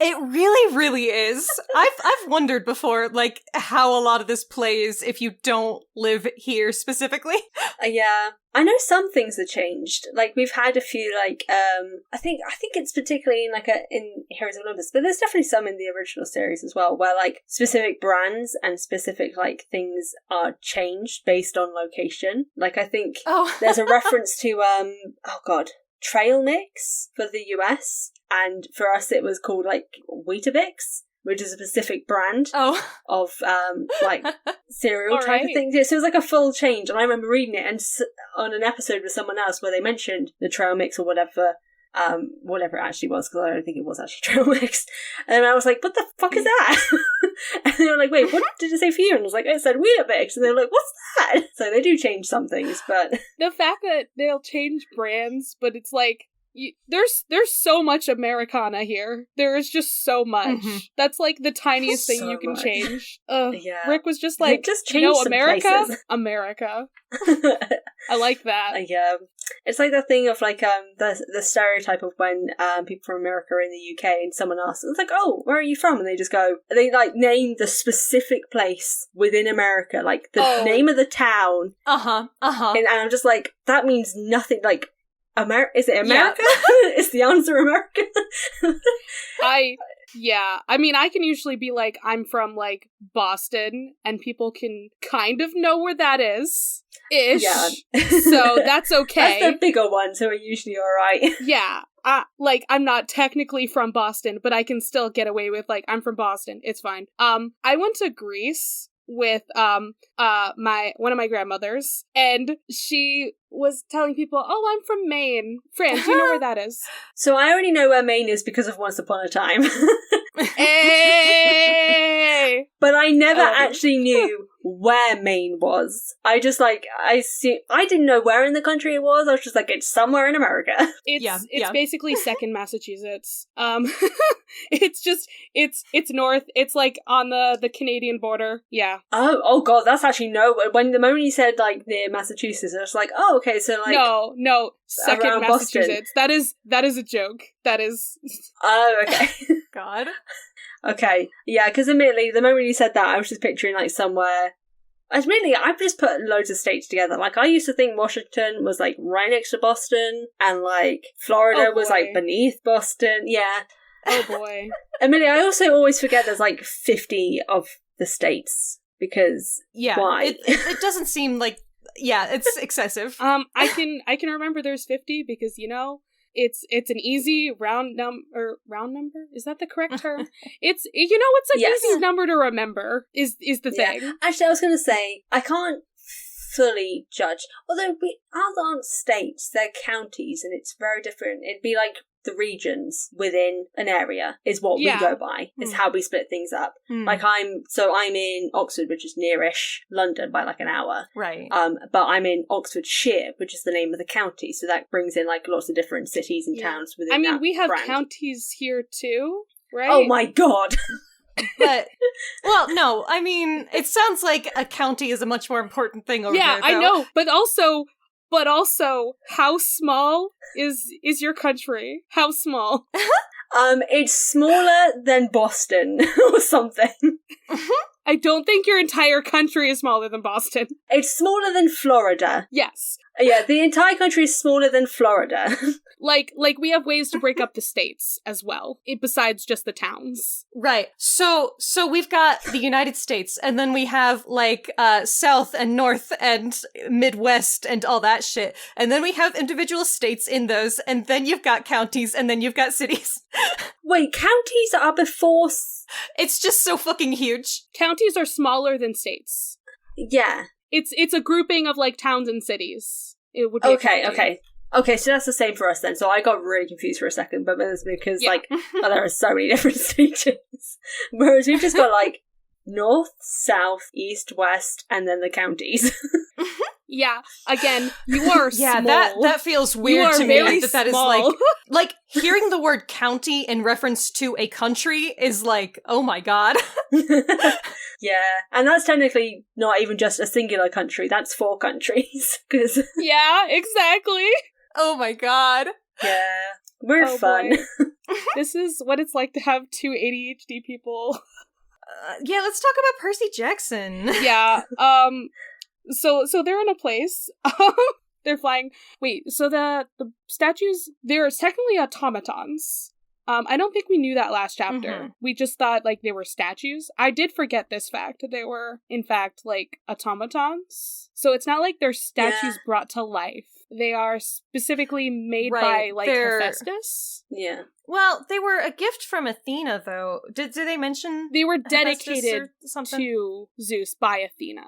[SPEAKER 2] It really, really is. I've wondered before, like, how a lot of this plays if you don't live here specifically.
[SPEAKER 5] Yeah. I know some things have changed. Like, we've had a few, like, I think it's particularly in, like, in Heroes of Olympus, but there's definitely some in the original series as well, where, like, specific brands and specific, like, things are changed based on location. Like, I think there's a reference to, trail mix for the US, and for us it was called like Weetabix, which is a specific brand of like cereal type of thing. So it was like a full change, and I remember reading it and on an episode with someone else where they mentioned the trail mix or whatever it actually was, because I don't think it was actually trail mix. And I was like, what the fuck is that? And they were like, wait, what did it say for you? And I was like, it said Weetabix. And they were like, what's that? So they do change some things, but
[SPEAKER 4] the fact that they'll change brands, but it's like, there's so much Americana here. There is just so much. Mm-hmm. That's like the tiniest thing you can change. Yeah. Rick was just like, America? America. I like that.
[SPEAKER 5] Yeah. It's like that thing of like the stereotype of when people from America are in the UK and someone asks, it's like, oh, where are you from? And they just go, they like name the specific place within America, like the name of the town. And I'm just like, that means nothing. Like, is it America? Yeah. Is the answer America?
[SPEAKER 4] I mean, I can usually be like, I'm from, like, Boston, and people can kind of know where that is. Ish. Yeah. So that's okay.
[SPEAKER 5] That's the bigger one, so we're usually alright.
[SPEAKER 4] Yeah. Like, I'm not technically from Boston, but I can still get away with, like, I'm from Boston. It's fine. I went to Greece with one of my grandmothers, and she was telling people, oh, I'm from Maine. Fran, do you know where that is?
[SPEAKER 5] So I already know where Maine is because of Once Upon a Time.
[SPEAKER 4] Hey!
[SPEAKER 5] But I never actually knew where Maine was. I just like, I didn't know where in the country it was. I was just like, it's somewhere in America.
[SPEAKER 4] It's basically second Massachusetts. It's north. It's like on the Canadian border. Yeah.
[SPEAKER 5] Oh god, that's actually when the moment you said like near Massachusetts, I was like, oh okay, so like
[SPEAKER 4] no, second Massachusetts. Boston. That is a joke. That is.
[SPEAKER 5] Oh okay.
[SPEAKER 2] God.
[SPEAKER 5] Okay, yeah, because admittedly, the moment you said that, I was just picturing like somewhere I've just put loads of states together. Like, I used to think Washington was, like, right next to Boston, and, like, Florida was, like, beneath Boston. Yeah.
[SPEAKER 4] Oh, boy.
[SPEAKER 5] Amelia, I also always forget there's, like, 50 of the states, because why?
[SPEAKER 2] It doesn't seem like... Yeah, it's excessive.
[SPEAKER 4] I can remember there's 50 because, it's an easy round number. Is that the correct term? It's an easy number to remember is the thing.
[SPEAKER 5] Actually, I was going to say, I can't fully judge. Although aren't states, they're counties, and it's very different. It'd be like the regions within an area is what we go by. It's how we split things up. Like I'm in Oxford, which is nearish London by like an hour.
[SPEAKER 2] Right.
[SPEAKER 5] But I'm in Oxfordshire, which is the name of the county. So that brings in like lots of different cities and towns within that
[SPEAKER 4] we have
[SPEAKER 5] brand.
[SPEAKER 4] Counties here too, right?
[SPEAKER 5] Oh my god.
[SPEAKER 2] But, well, no, I mean, it sounds like a county is a much more important thing over there.
[SPEAKER 4] Yeah, I know, but also, how small is your country? How small?
[SPEAKER 5] It's smaller than Boston or something.
[SPEAKER 4] I don't think your entire country is smaller than Boston.
[SPEAKER 5] It's smaller than Florida.
[SPEAKER 4] Yes.
[SPEAKER 5] Yeah, the entire country is smaller than Florida.
[SPEAKER 4] Like we have ways to break up the states as well, besides just the towns.
[SPEAKER 2] Right. So we've got the United States, and then we have, like, South and North and Midwest and all that shit. And then we have individual states in those, and then you've got counties, and then you've got cities.
[SPEAKER 5] Wait, counties are before...
[SPEAKER 2] It's just so fucking huge.
[SPEAKER 4] Counties are smaller than states.
[SPEAKER 5] Yeah.
[SPEAKER 4] It's a grouping of, like, towns and cities. It would be
[SPEAKER 5] Okay, so that's the same for us then. So I got really confused for a second, but that's because, there are so many different stages. Whereas we've just got, like, north, south, east, west, and then the counties.
[SPEAKER 4] Yeah, again, you are small.
[SPEAKER 2] that feels weird to me. That is
[SPEAKER 4] small.
[SPEAKER 2] like hearing the word county in reference to a country is like, oh my god.
[SPEAKER 5] Yeah, and that's technically not even just a singular country. That's 4 countries.
[SPEAKER 4] Yeah, exactly.
[SPEAKER 2] Oh my god.
[SPEAKER 5] Yeah, we're fun.
[SPEAKER 4] This is what it's like to have 2 ADHD people.
[SPEAKER 2] Yeah, let's talk about Percy Jackson.
[SPEAKER 4] Yeah, So they're in a place. They're flying. Wait, so the statues, they're technically automatons. I don't think we knew that last chapter. Mm-hmm. We just thought, like, they were statues. I did forget this fact. They were, in fact, like, automatons. So it's not like they're statues brought to life. They are specifically made by, like, Hephaestus.
[SPEAKER 5] Yeah.
[SPEAKER 2] Well, they were a gift from Athena, though. Did they mention
[SPEAKER 4] they were dedicated to Zeus by Athena.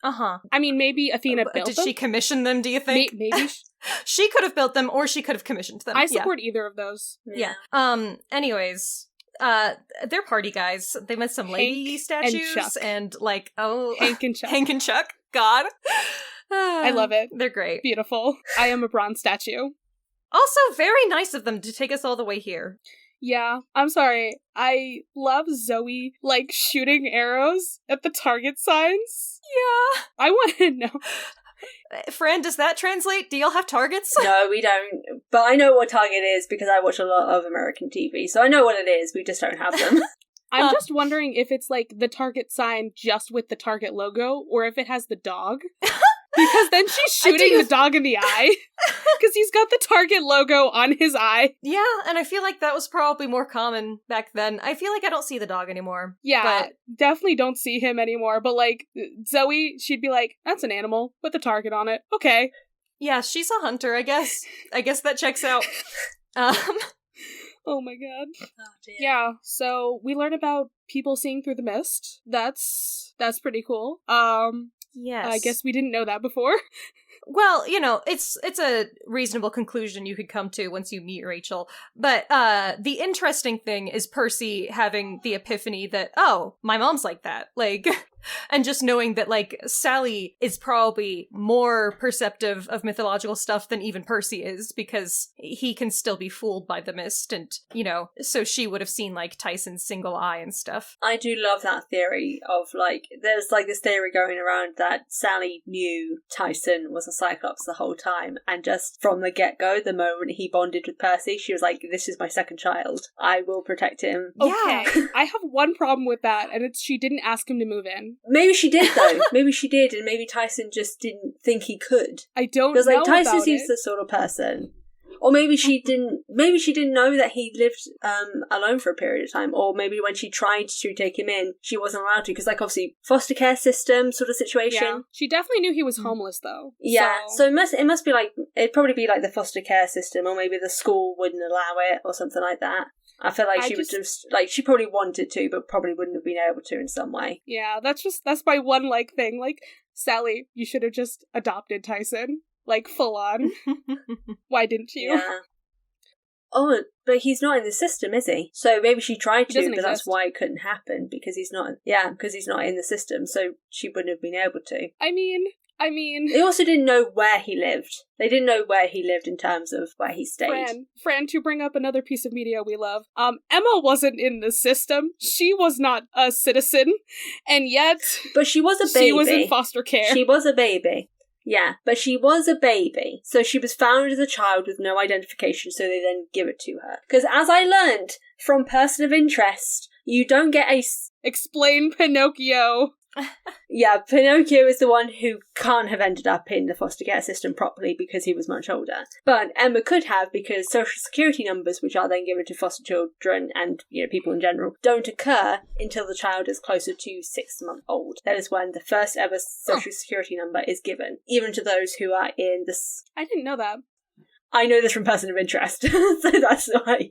[SPEAKER 2] Uh-huh.
[SPEAKER 4] I mean, maybe Athena built them.
[SPEAKER 2] Did she commission them, do you think?
[SPEAKER 4] Maybe.
[SPEAKER 2] She could have built them, or she could have commissioned them.
[SPEAKER 4] I support either of those.
[SPEAKER 2] Yeah. Anyways, they're party guys. They met some lady statues, and like,
[SPEAKER 4] Hank and Chuck.
[SPEAKER 2] Hank and Chuck. God.
[SPEAKER 4] I love it.
[SPEAKER 2] They're great.
[SPEAKER 4] Beautiful. I am a bronze statue.
[SPEAKER 2] Also, very nice of them to take us all the way here.
[SPEAKER 4] Yeah, I'm sorry. I love Zoe, like, shooting arrows at the target signs.
[SPEAKER 2] Yeah.
[SPEAKER 4] I want to know.
[SPEAKER 2] Fran, does that translate? Do y'all have targets?
[SPEAKER 5] No, we don't. But I know what target is because I watch a lot of American TV, so I know what it is. We just don't have them.
[SPEAKER 4] I'm just wondering if it's, like, the target sign just with the target logo, or if it has the dog. Because then she's shooting the dog in the eye. Because he's got the Target logo on his eye.
[SPEAKER 2] Yeah, and I feel like that was probably more common back then. I feel like I don't see the dog anymore.
[SPEAKER 4] Yeah, definitely don't see him anymore. But, like, Zoe, she'd be like, that's an animal with a target on it. Okay.
[SPEAKER 2] Yeah, she's a hunter, I guess. I guess that checks out.
[SPEAKER 4] Oh my god. Oh dear. Yeah, so we learn about people seeing through the mist. That's pretty cool.
[SPEAKER 2] Yes.
[SPEAKER 4] I guess we didn't know that before.
[SPEAKER 2] Well, you know, it's a reasonable conclusion you could come to once you meet Rachel. But the interesting thing is Percy having the epiphany that, oh, my mom's like that. Like, and just knowing that, like, Sally is probably more perceptive of mythological stuff than even Percy is, because he can still be fooled by the mist, and, you know, so she would have seen, like, Tyson's single eye and stuff.
[SPEAKER 5] I do love that theory of, like, there's, like, this theory going around that Sally knew Tyson was was a Cyclops the whole time. And just from the get-go, the moment he bonded with Percy, she was like, this is my second child. I will protect him.
[SPEAKER 4] Okay,
[SPEAKER 2] Yeah.
[SPEAKER 4] I have one problem with that, and it's she didn't ask him to move in.
[SPEAKER 5] Maybe she did, though. Maybe she did, and maybe Tyson just didn't think he could.
[SPEAKER 4] I don't know
[SPEAKER 5] Because, like, Tyson
[SPEAKER 4] about
[SPEAKER 5] seems
[SPEAKER 4] it.
[SPEAKER 5] the sort of person... Or maybe she didn't know that he lived alone for a period of time. Or maybe when she tried to take him in, she wasn't allowed to. Because, like, obviously, foster care system sort of situation.
[SPEAKER 4] Yeah. She definitely knew he was homeless, though.
[SPEAKER 5] Yeah, so it must be like, it'd probably be like the foster care system, or maybe the school wouldn't allow it, or something like that. I feel like she probably wanted to, but probably wouldn't have been able to in some way.
[SPEAKER 4] Yeah, that's my one, like, thing. Like, Sally, you should have just adopted Tyson. Like, full on. Why didn't you?
[SPEAKER 5] Yeah. Oh, but he's not in the system, is he? So maybe she tried to, but that's why it couldn't happen, because he's not in the system, so she wouldn't have been able to.
[SPEAKER 4] I mean...
[SPEAKER 5] They also didn't know where he lived. They didn't know where he lived in terms of where he stayed.
[SPEAKER 4] Fran, to bring up another piece of media we love, Emma wasn't in the system. She was not a citizen, and yet...
[SPEAKER 5] But she was a baby.
[SPEAKER 4] She was in foster care.
[SPEAKER 5] She was a baby. Yeah, but she was a baby. So she was found as a child with no identification, so they then give it to her. Because as I learned from Person of Interest, you don't get a...
[SPEAKER 4] Explain Pinocchio.
[SPEAKER 5] Yeah, Pinocchio is the one who can't have ended up in the foster care system properly because he was much older. But Emma could have, because social security numbers, which are then given to foster children and, you know, people in general, don't occur until the child is closer to 6 months old. That is when the first ever social security number is given, even to those who are in this...
[SPEAKER 4] I didn't know that.
[SPEAKER 5] I know this from Person of Interest, so that's why.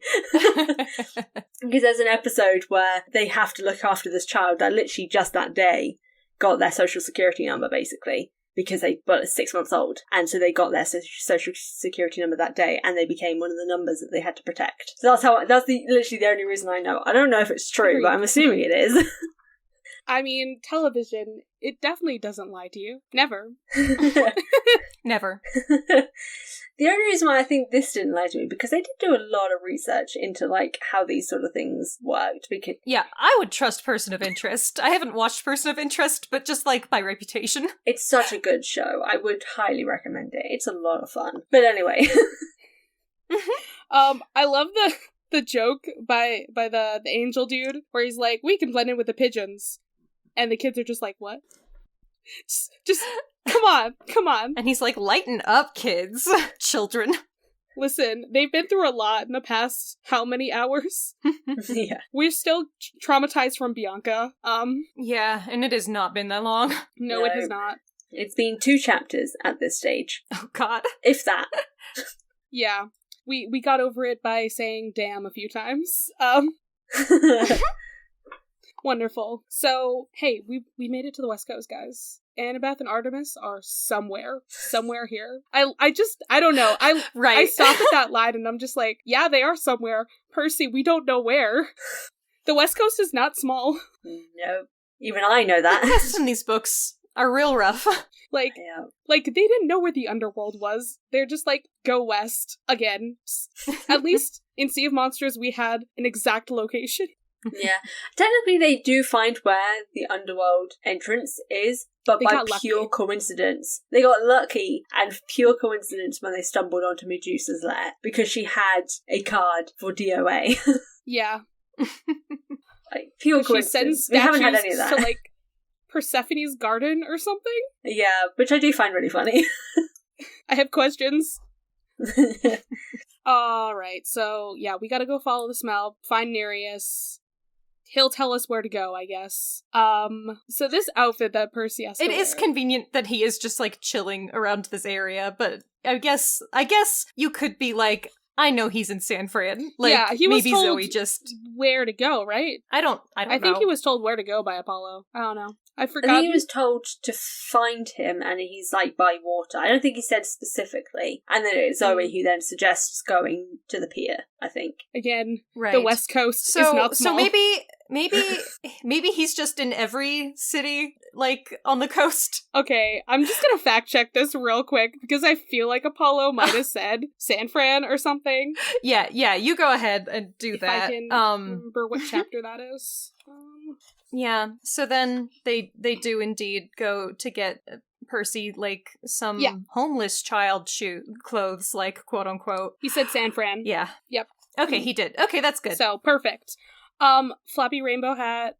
[SPEAKER 5] Because there's an episode where they have to look after this child that literally just that day got their social security number, basically, because they were 6 months old. And so they got their social security number that day, and they became one of the numbers that they had to protect. So that's literally the only reason I know. I don't know if it's true, but I'm assuming it is.
[SPEAKER 4] I mean, television, it definitely doesn't lie to you. Never.
[SPEAKER 2] Never.
[SPEAKER 5] The only reason why I think this didn't lie to me, because they did do a lot of research into, like, how these sort of things worked. Because
[SPEAKER 2] Yeah, I would trust Person of Interest. I haven't watched Person of Interest, but just, like, by reputation.
[SPEAKER 5] It's such a good show. I would highly recommend it. It's a lot of fun. But anyway.
[SPEAKER 4] I love the joke by the angel dude, where he's like, we can blend in with the pigeons. And the kids are just like, what? Just come on.
[SPEAKER 2] And he's like, lighten up, kids. Children.
[SPEAKER 4] Listen, they've been through a lot in the past how many hours?
[SPEAKER 5] Yeah.
[SPEAKER 4] We're still traumatized from Bianca.
[SPEAKER 2] Yeah, and it has not been that long.
[SPEAKER 4] No, it has not.
[SPEAKER 5] It's been 2 chapters at this stage.
[SPEAKER 2] Oh, God.
[SPEAKER 5] If that.
[SPEAKER 4] Yeah. We got over it by saying damn a few times. Wonderful. So, hey, we made it to the West Coast, guys. Annabeth and Artemis are somewhere here. I don't know. I stopped at that line and I'm just like, yeah, they are somewhere. Percy, we don't know where. The West Coast is not small.
[SPEAKER 5] No, even I know that.
[SPEAKER 2] The quests in these books are real rough.
[SPEAKER 4] Like they didn't know where the underworld was. They're just like, go west again. At least in Sea of Monsters, we had an exact location.
[SPEAKER 5] Yeah. Technically, they do find where the underworld entrance is, but by pure coincidence. They got lucky and pure coincidence when they stumbled onto Medusa's lair, because she had a card for DOA.
[SPEAKER 4] Yeah.
[SPEAKER 5] Like, pure coincidence.
[SPEAKER 4] We
[SPEAKER 5] haven't had any of that.
[SPEAKER 4] To, like, Persephone's garden or something?
[SPEAKER 5] Yeah, which I do find really funny.
[SPEAKER 4] I have questions. Alright, so, yeah, we gotta go follow the smell, find Nereus. He'll tell us where to go, I guess. So this outfit that Percy has to wear.
[SPEAKER 2] It is convenient that he is just, like, chilling around this area, but I guess you could be like, I know he's in San Fran. Like,
[SPEAKER 4] yeah, he was
[SPEAKER 2] maybe
[SPEAKER 4] told
[SPEAKER 2] Zoe just...
[SPEAKER 4] where to go, right?
[SPEAKER 2] I don't know.
[SPEAKER 4] I think he was told where to go by Apollo. I don't know. I forgot.
[SPEAKER 5] I think he was told to find him, and he's, like, by water. I don't think he said specifically. And then it's Zoe who then suggests going to the pier, I think.
[SPEAKER 4] Again,
[SPEAKER 2] right.
[SPEAKER 4] The West Coast is not small.
[SPEAKER 2] So maybe he's just in every city, like, on the coast.
[SPEAKER 4] Okay, I'm just gonna fact check this real quick, because I feel like Apollo might have said San Fran or something.
[SPEAKER 2] Yeah, you go ahead and do
[SPEAKER 4] if
[SPEAKER 2] that.
[SPEAKER 4] I can remember what chapter that is.
[SPEAKER 2] Yeah, so then they do indeed go to get Percy, like, some
[SPEAKER 4] Yeah.
[SPEAKER 2] homeless child clothes, like, quote unquote.
[SPEAKER 4] He said San Fran.
[SPEAKER 2] Yeah.
[SPEAKER 4] Yep.
[SPEAKER 2] Okay, he did. Okay, that's good.
[SPEAKER 4] So, perfect. Floppy rainbow hat.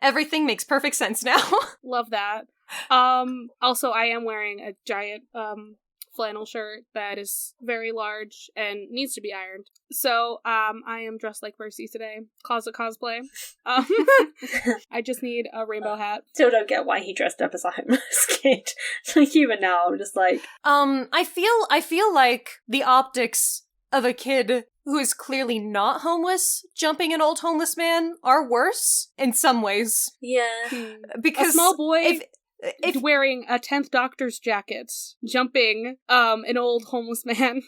[SPEAKER 2] Everything makes perfect sense now.
[SPEAKER 4] Love that. Also, I am wearing a giant, flannel shirt that is very large and needs to be ironed. So, I am dressed like Percy today. Closet cosplay. I just need a rainbow hat.
[SPEAKER 5] Still don't get why he dressed up as a homeless kid. Like, even now, I'm just like...
[SPEAKER 2] I feel like the optics of a kid who is clearly not homeless jumping an old homeless man are worse in some ways.
[SPEAKER 5] Yeah.
[SPEAKER 2] Because
[SPEAKER 4] a small boy
[SPEAKER 2] if
[SPEAKER 4] wearing a 10th Doctor's jacket, jumping an old homeless man.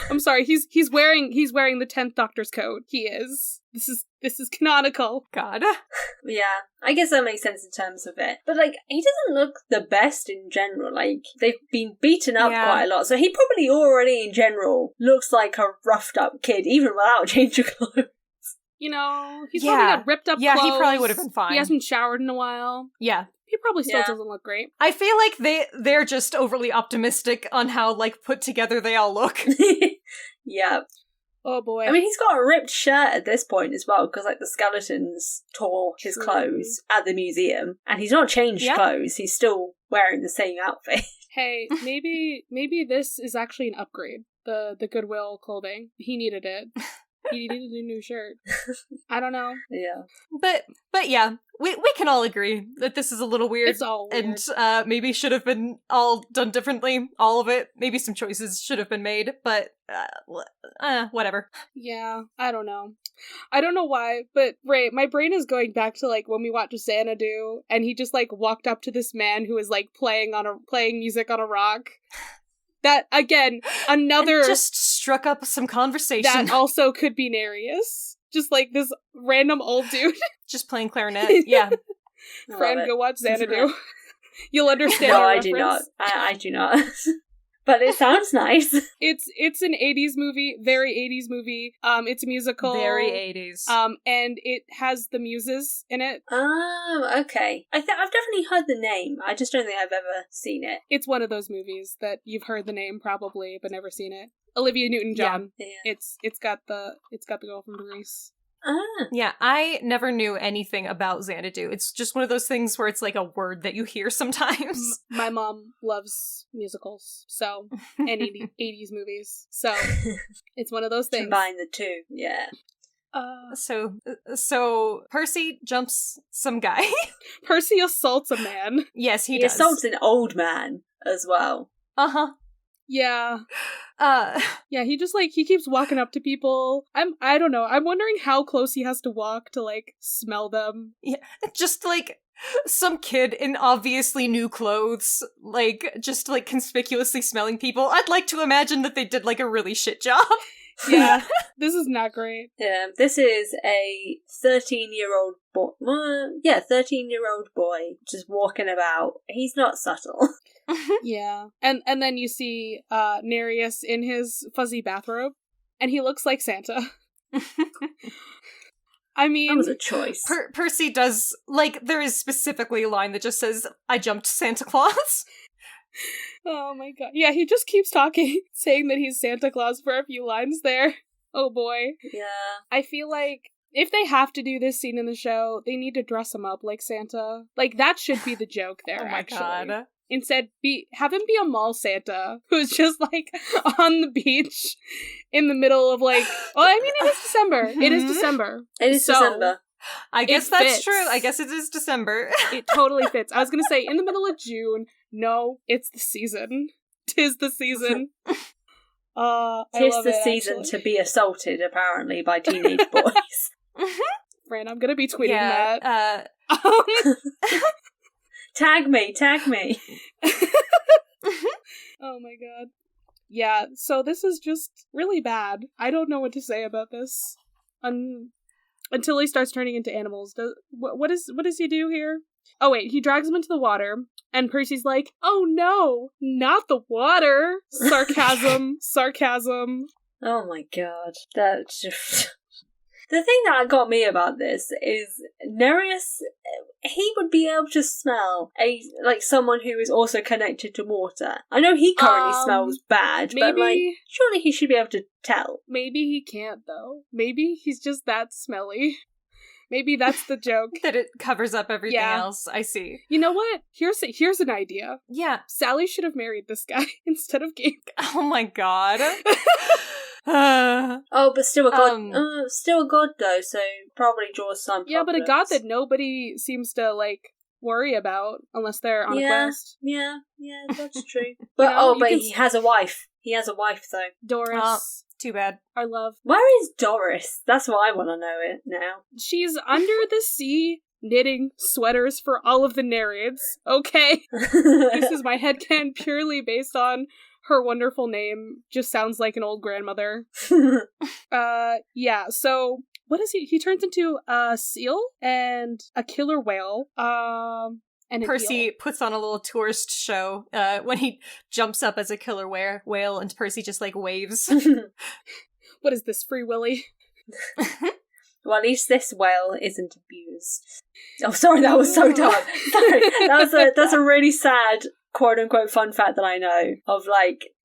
[SPEAKER 4] I'm sorry, he's wearing the 10th Doctor's coat. He is. This is canonical.
[SPEAKER 2] God.
[SPEAKER 5] Yeah, I guess that makes sense in terms of it. But, like, he doesn't look the best in general. Like, they've been beaten up quite a lot. So he probably already, in general, looks like a roughed up kid, even without a change of clothes.
[SPEAKER 4] You know, he's probably got ripped up clothes.
[SPEAKER 2] Yeah, he probably would have been fine.
[SPEAKER 4] He hasn't showered in a while.
[SPEAKER 2] Yeah.
[SPEAKER 4] He probably still doesn't look great.
[SPEAKER 2] I feel like they're just overly optimistic on how, like, put together they all look.
[SPEAKER 5] Yeah.
[SPEAKER 4] Oh boy.
[SPEAKER 5] I mean, he's got a ripped shirt at this point as well, because, like, the skeletons tore his clothes at the museum, and he's not changed clothes, he's still wearing the same outfit.
[SPEAKER 4] Hey, maybe this is actually an upgrade. The Goodwill clothing. He needed it. He needed a new shirt. I don't know.
[SPEAKER 5] Yeah.
[SPEAKER 2] But yeah, we can all agree that this is a little weird.
[SPEAKER 4] It's all weird.
[SPEAKER 2] And maybe should have been all done differently. All of it. Maybe some choices should have been made, but whatever.
[SPEAKER 4] Yeah, I don't know. I don't know why, but Ray, my brain is going back to, like, when we watched Xanadu, and he just, like, walked up to this man who was, like, playing music on a rock. That, again, another...
[SPEAKER 2] And just struck up some conversation.
[SPEAKER 4] That also could be Nereus. Just, like, this random old dude.
[SPEAKER 2] Just playing clarinet, yeah.
[SPEAKER 4] Fran, go watch Xanadu. You'll understand
[SPEAKER 5] No,
[SPEAKER 4] our
[SPEAKER 5] I
[SPEAKER 4] reference.
[SPEAKER 5] do not. I do not. But it sounds nice.
[SPEAKER 4] It's an 80s movie, very 80s movie. It's a musical.
[SPEAKER 2] Very 80s.
[SPEAKER 4] And it has the Muses in it.
[SPEAKER 5] Oh, okay. I've definitely heard the name. I just don't think I've ever seen it.
[SPEAKER 4] It's one of those movies that you've heard the name probably, but never seen it. Olivia Newton-John.
[SPEAKER 5] Yeah.
[SPEAKER 4] It's got the girl from Grease.
[SPEAKER 5] Ah.
[SPEAKER 2] Yeah, I never knew anything about Xanadu. It's just one of those things where it's like a word that you hear sometimes.
[SPEAKER 4] My mom loves musicals, so, and 80s movies, so it's one of those things.
[SPEAKER 5] Combine the two, yeah.
[SPEAKER 2] So Percy jumps some guy.
[SPEAKER 4] Percy assaults a man.
[SPEAKER 2] Yes, he
[SPEAKER 5] He
[SPEAKER 2] does.
[SPEAKER 5] assaults an old man as well.
[SPEAKER 2] Uh-huh.
[SPEAKER 4] Yeah.
[SPEAKER 2] Yeah,
[SPEAKER 4] he just, like, he keeps walking up to people. I don't know. I'm wondering how close he has to walk to, like, smell them.
[SPEAKER 2] Yeah, just, like, some kid in obviously new clothes, like, just, like, conspicuously smelling people. I'd like to imagine that they did, like, a really shit job.
[SPEAKER 4] Yeah, this is not great.
[SPEAKER 5] Yeah, this is a 13-year-old boy. 13-year-old boy just walking about. He's not subtle.
[SPEAKER 4] Yeah. And then you see Nereus in his fuzzy bathrobe, and he looks like Santa. I mean...
[SPEAKER 5] That was a choice.
[SPEAKER 2] Percy does, like, there is specifically a line that just says, I jumped Santa Claus.
[SPEAKER 4] Oh my god. Yeah, he just keeps talking, saying that he's Santa Claus for a few lines there. Oh boy.
[SPEAKER 5] Yeah.
[SPEAKER 4] I feel like if they have to do this scene in the show, they need to dress him up like Santa. Like, that should be the joke there,
[SPEAKER 2] Oh my
[SPEAKER 4] actually.
[SPEAKER 2] god.
[SPEAKER 4] Instead, have him be a mall Santa who's just, like, on the beach in the middle of, like... Well, I mean, it is December. It is December.
[SPEAKER 5] It is December.
[SPEAKER 2] I guess
[SPEAKER 4] It
[SPEAKER 2] that's
[SPEAKER 4] fits.
[SPEAKER 2] true. I guess it is December.
[SPEAKER 4] It totally fits. I was gonna say, in the middle of June. No, it's the season. 'Tis the season. I
[SPEAKER 5] Tis
[SPEAKER 4] love
[SPEAKER 5] the
[SPEAKER 4] it,
[SPEAKER 5] season
[SPEAKER 4] actually.
[SPEAKER 5] to be assaulted, apparently, by teenage boys.
[SPEAKER 4] Fran, I'm gonna be tweeting that.
[SPEAKER 5] Tag me.
[SPEAKER 4] Oh my god. Yeah, so this is just really bad. I don't know what to say about this. Until he starts turning into animals. What does he do here? Oh wait, he drags him into the water, and Percy's like, oh no, not the water! Sarcasm.
[SPEAKER 5] Oh my god. That just... The thing that got me about this is Nereus, he would be able to smell someone who is also connected to water. I know he currently smells bad, but surely he should be able to tell.
[SPEAKER 4] Maybe he can't, though. Maybe he's just that smelly. Maybe that's the joke.
[SPEAKER 2] That it covers up everything else. I see.
[SPEAKER 4] You know what? Here's an idea.
[SPEAKER 2] Yeah.
[SPEAKER 4] Sally should have married this guy instead of Gabe.
[SPEAKER 2] Oh my god.
[SPEAKER 5] But still a god. Still a god though, so probably draws some.
[SPEAKER 4] Yeah, but a god that nobody seems to worry about unless they're on a quest.
[SPEAKER 5] Yeah, that's true. But but he has a wife. He has a wife though.
[SPEAKER 4] Doris.
[SPEAKER 2] Too bad.
[SPEAKER 4] Our love.
[SPEAKER 5] Where is Doris? That's what I want to know it now.
[SPEAKER 4] She's under the sea knitting sweaters for all of the Nereids. Okay. This is my headcanon purely based on her wonderful name. Just sounds like an old grandmother. Yeah, so what is he? He turns into a seal and a killer whale. And
[SPEAKER 2] Percy puts on a little tourist show when he jumps up as a killer whale, and Percy just waves.
[SPEAKER 4] What is this, Free Willy?
[SPEAKER 5] Well, at least this whale isn't abused. Oh, sorry, that was so dark. Sorry, that's a really sad quote-unquote fun fact that I know of,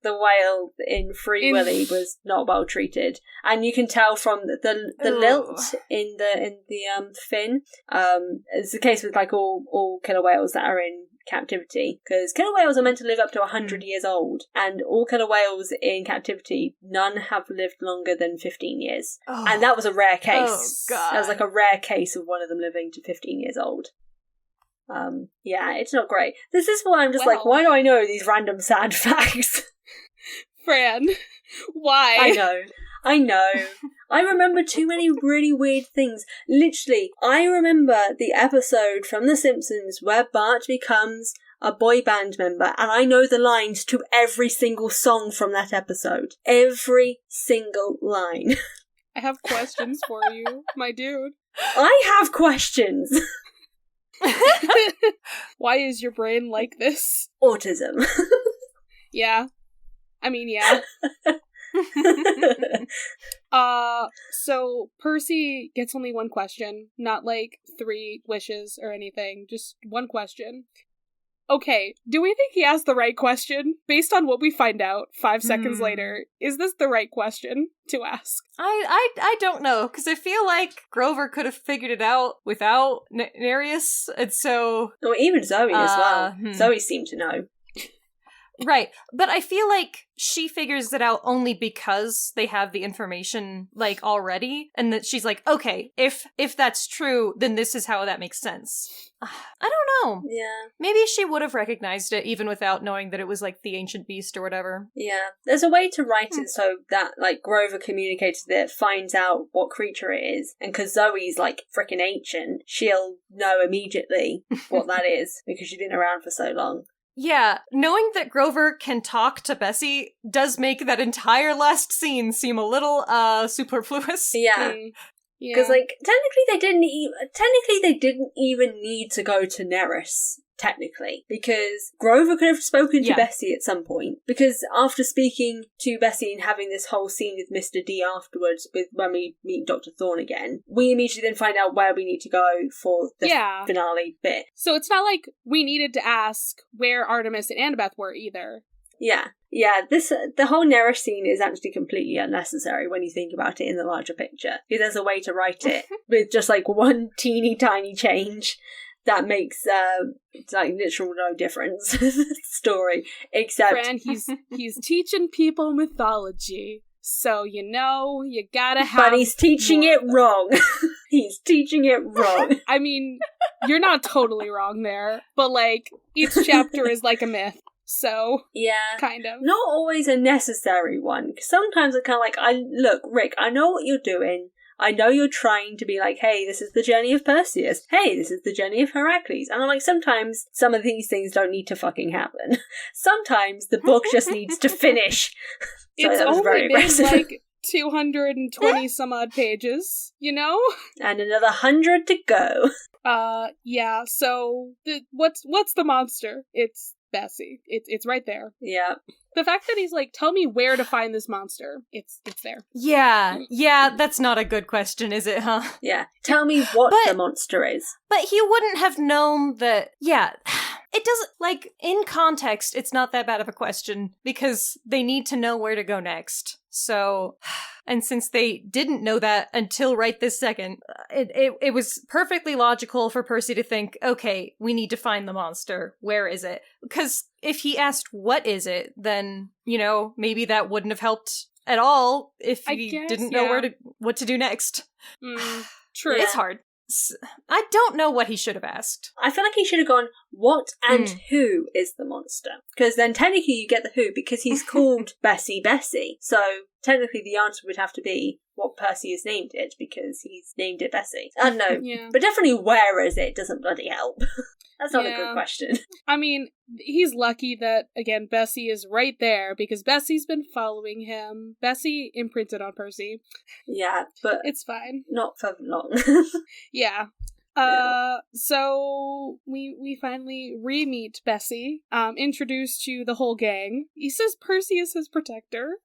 [SPEAKER 5] the whale in Free Willy was not well treated, and you can tell from the lilt in the fin. It's the case with all killer whales that are in captivity, because killer whales are meant to live up to 100 years old, and all killer whales in captivity, none have lived longer than 15 years, and that was a rare case.
[SPEAKER 2] Oh, God.
[SPEAKER 5] That was a rare case of one of them living to 15 years old. Yeah, it's not great. This is why I'm just why do I know these random sad facts?
[SPEAKER 4] Fran, why?
[SPEAKER 5] I know. I remember too many really weird things. Literally, I remember the episode from The Simpsons where Bart becomes a boy band member, and I know the lines to every single song from that episode. Every single line.
[SPEAKER 4] I have questions for you, my dude.
[SPEAKER 5] I have questions.
[SPEAKER 4] Why is your brain like this?
[SPEAKER 5] Autism.
[SPEAKER 4] Yeah. I mean, yeah. So Percy gets only one question, not 3 wishes or anything, just one question. Okay, do we think he asked the right question? Based on what we find out 5 seconds later, is this the right question to ask?
[SPEAKER 2] I don't know, because I feel like Grover could have figured it out without Nereus, and so...
[SPEAKER 5] Or even Zoe as well. Zoe seemed to know.
[SPEAKER 2] Right, but I feel like she figures it out only because they have the information, already, and that she's okay, if that's true, then this is how that makes sense. I don't know.
[SPEAKER 5] Yeah.
[SPEAKER 2] Maybe she would have recognized it even without knowing that it was, the ancient beast or whatever.
[SPEAKER 5] Yeah. There's a way to write it so that, Grover communicates it, finds out what creature it is, and because Zoe's, frickin' ancient, she'll know immediately what that is, because she's been around for so long.
[SPEAKER 2] Yeah, knowing that Grover can talk to Bessie does make that entire last scene seem a little, superfluous.
[SPEAKER 5] Yeah. Because, technically they didn't even need to go to Nereus, technically. Because Grover could have spoken to Bessie at some point. Because after speaking to Bessie and having this whole scene with Mr. D afterwards, when we meet Dr. Thorne again, we immediately then find out where we need to go for the finale bit.
[SPEAKER 4] So it's not like we needed to ask where Artemis and Annabeth were either.
[SPEAKER 5] Yeah, the whole Nereus scene is actually completely unnecessary when you think about it in the larger picture. There's a way to write it with just one teeny tiny change that makes literal no difference story, except
[SPEAKER 4] Fran, he's teaching people mythology, so you gotta have.
[SPEAKER 5] But he's teaching it wrong. He's teaching it wrong.
[SPEAKER 4] I mean, you're not totally wrong there, but each chapter is a myth. So,
[SPEAKER 5] yeah,
[SPEAKER 4] kind of.
[SPEAKER 5] Not always a necessary one. Sometimes it's kind of look, Rick, I know what you're doing. I know you're trying to be hey, this is the journey of Perseus. Hey, this is the journey of Heracles. And I'm sometimes some of these things don't need to fucking happen. Sometimes the book just needs to finish. So
[SPEAKER 4] it's
[SPEAKER 5] that was
[SPEAKER 4] only
[SPEAKER 5] very aggressive.
[SPEAKER 4] been 220 some odd pages,
[SPEAKER 5] And another 100 to go.
[SPEAKER 4] Yeah, so what's the monster? It's Bessie. It's right there.
[SPEAKER 5] Yeah.
[SPEAKER 4] The fact that he's like, tell me where to find this monster. It's there.
[SPEAKER 2] Yeah, that's not a good question, is it, huh?
[SPEAKER 5] Yeah. Tell me what the monster is.
[SPEAKER 2] But he wouldn't have known that, it doesn't, like, in context, it's not that bad of a question, because they need to know where to go next. So, and since they didn't know that until right this second, it was perfectly logical for Percy to think, okay, we need to find the monster. Where is it? Because if he asked, what is it, then, maybe that wouldn't have helped at all if he didn't know what to do next.
[SPEAKER 4] True.
[SPEAKER 2] It's hard. I don't know what he should have asked.
[SPEAKER 5] I feel like he should have gone, what and who is the monster? Because then technically you get the who, because he's called Bessie. So technically the answer would have to be what Percy has named it, because he's named it Bessie. I don't know.
[SPEAKER 4] Yeah.
[SPEAKER 5] But definitely where is it doesn't bloody help. That's not a good question.
[SPEAKER 4] I mean, he's lucky that, again, Bessie is right there, because Bessie's been following him. Bessie imprinted on Percy.
[SPEAKER 5] Yeah, but
[SPEAKER 4] it's fine.
[SPEAKER 5] Not for long.
[SPEAKER 4] Yeah. So we finally re-meet Bessie, introduced to the whole gang. He says Percy is his protector.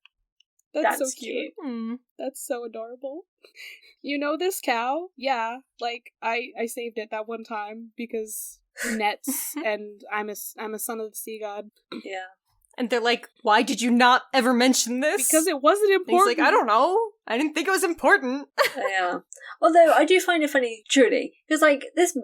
[SPEAKER 4] That's so cute. That's so adorable. You know this cow? Yeah. Like, I saved it that one time because nets, and I'm a son of the sea god.
[SPEAKER 5] Yeah.
[SPEAKER 2] And they're like, why did you not ever mention this?
[SPEAKER 4] Because it wasn't important.
[SPEAKER 2] And he's like, I don't know. I didn't think it was important.
[SPEAKER 5] Yeah. Although, I do find it funny, truly, because, like, this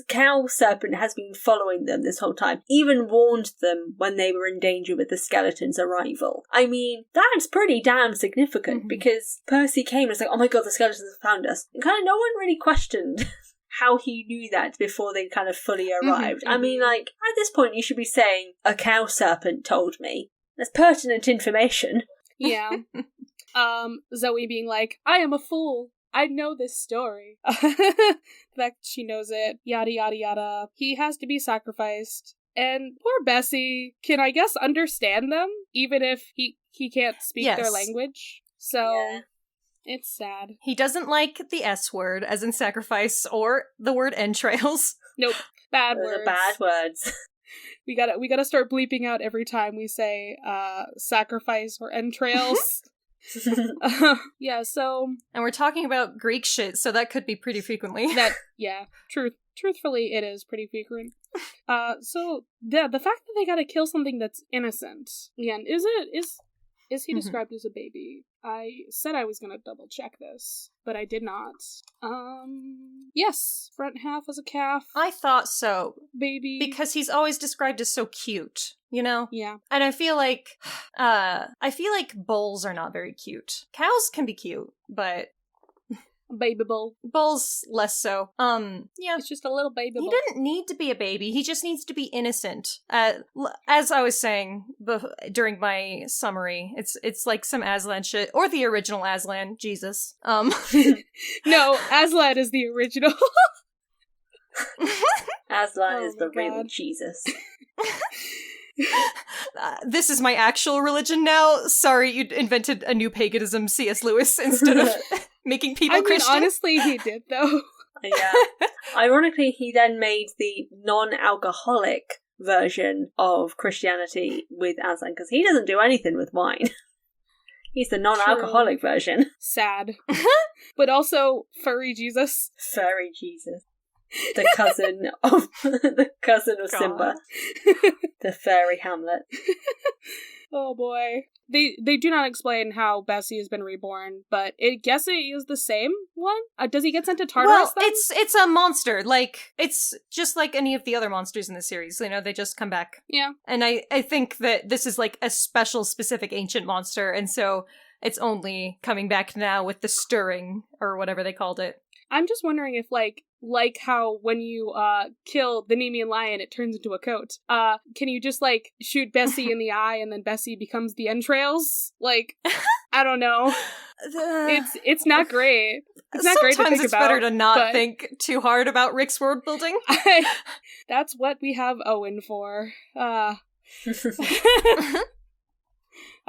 [SPEAKER 5] cow serpent has been following them this whole time, even warned them when they were in danger with the skeleton's arrival. I mean, that's pretty damn significant, because Percy came and was like, oh my god, the skeletons have found us. And kind of no one really questioned how he knew that before they kind of fully arrived. I mean, like, at this point you should be saying, a cow serpent told me. That's pertinent information.
[SPEAKER 4] Yeah. Zoe being like, I am a fool. I know this story. The fact she knows it, yada yada yada. He has to be sacrificed. And poor Bessie can, I guess, understand them, even if he can't speak their language. So... it's sad.
[SPEAKER 2] He doesn't like the S word, as in sacrifice, or the word entrails.
[SPEAKER 4] Nope. Bad
[SPEAKER 5] Those
[SPEAKER 4] words.
[SPEAKER 5] are bad words.
[SPEAKER 4] We gotta start bleeping out every time we say sacrifice or entrails. Yeah, so...
[SPEAKER 2] And we're talking about Greek shit, so that could be pretty frequently.
[SPEAKER 4] Truthfully, it is pretty frequent. So, the fact that they gotta kill something that's innocent, again, is he described as a baby? I said I was gonna double check this, but I did not. Yes, front half was a calf.
[SPEAKER 2] I thought so.
[SPEAKER 4] Baby.
[SPEAKER 2] Because he's always described as so cute, you know?
[SPEAKER 4] Yeah.
[SPEAKER 2] And I feel like bulls are not very cute. Cows can be cute, but...
[SPEAKER 4] baby bull.
[SPEAKER 2] Bulls, less so. Yeah.
[SPEAKER 4] It's just a little baby bull.
[SPEAKER 2] He didn't need to be a baby. He just needs to be innocent. As I was saying during my summary, it's like some Aslan shit. Or the original Aslan. Jesus.
[SPEAKER 4] No, Aslan is the original.
[SPEAKER 5] Aslan is the real Jesus.
[SPEAKER 2] This is my actual religion now. Sorry, you invented a new paganism, C.S. Lewis, instead of making people Christian.
[SPEAKER 4] Honestly, he did, though.
[SPEAKER 5] Yeah. Ironically, he then made the non-alcoholic version of Christianity with Aslan, because he doesn't do anything with wine. He's the non-alcoholic version.
[SPEAKER 4] Sad. But also, furry Jesus.
[SPEAKER 5] Furry Jesus. The cousin of Simba. The fairy Hamlet.
[SPEAKER 4] Oh boy. They do not explain how Bessie has been reborn, but I guess it is the same one? Does he get sent to Tartarus then?
[SPEAKER 2] It's a monster. Like, it's just like any of the other monsters in the series. You know, they just come back.
[SPEAKER 4] Yeah.
[SPEAKER 2] And I think that this is like a special, specific ancient monster, and so it's only coming back now with the stirring, or whatever they called it.
[SPEAKER 4] I'm just wondering if, like how when you kill the Nemean lion, it turns into a coat. Can you just, like, shoot Bessie in the eye and then Bessie becomes the entrails? Like, I don't know. It's not great. It's not great to think about.
[SPEAKER 2] Sometimes it's better to not think too hard about Rick's world building.
[SPEAKER 4] That's what we have Owen for. A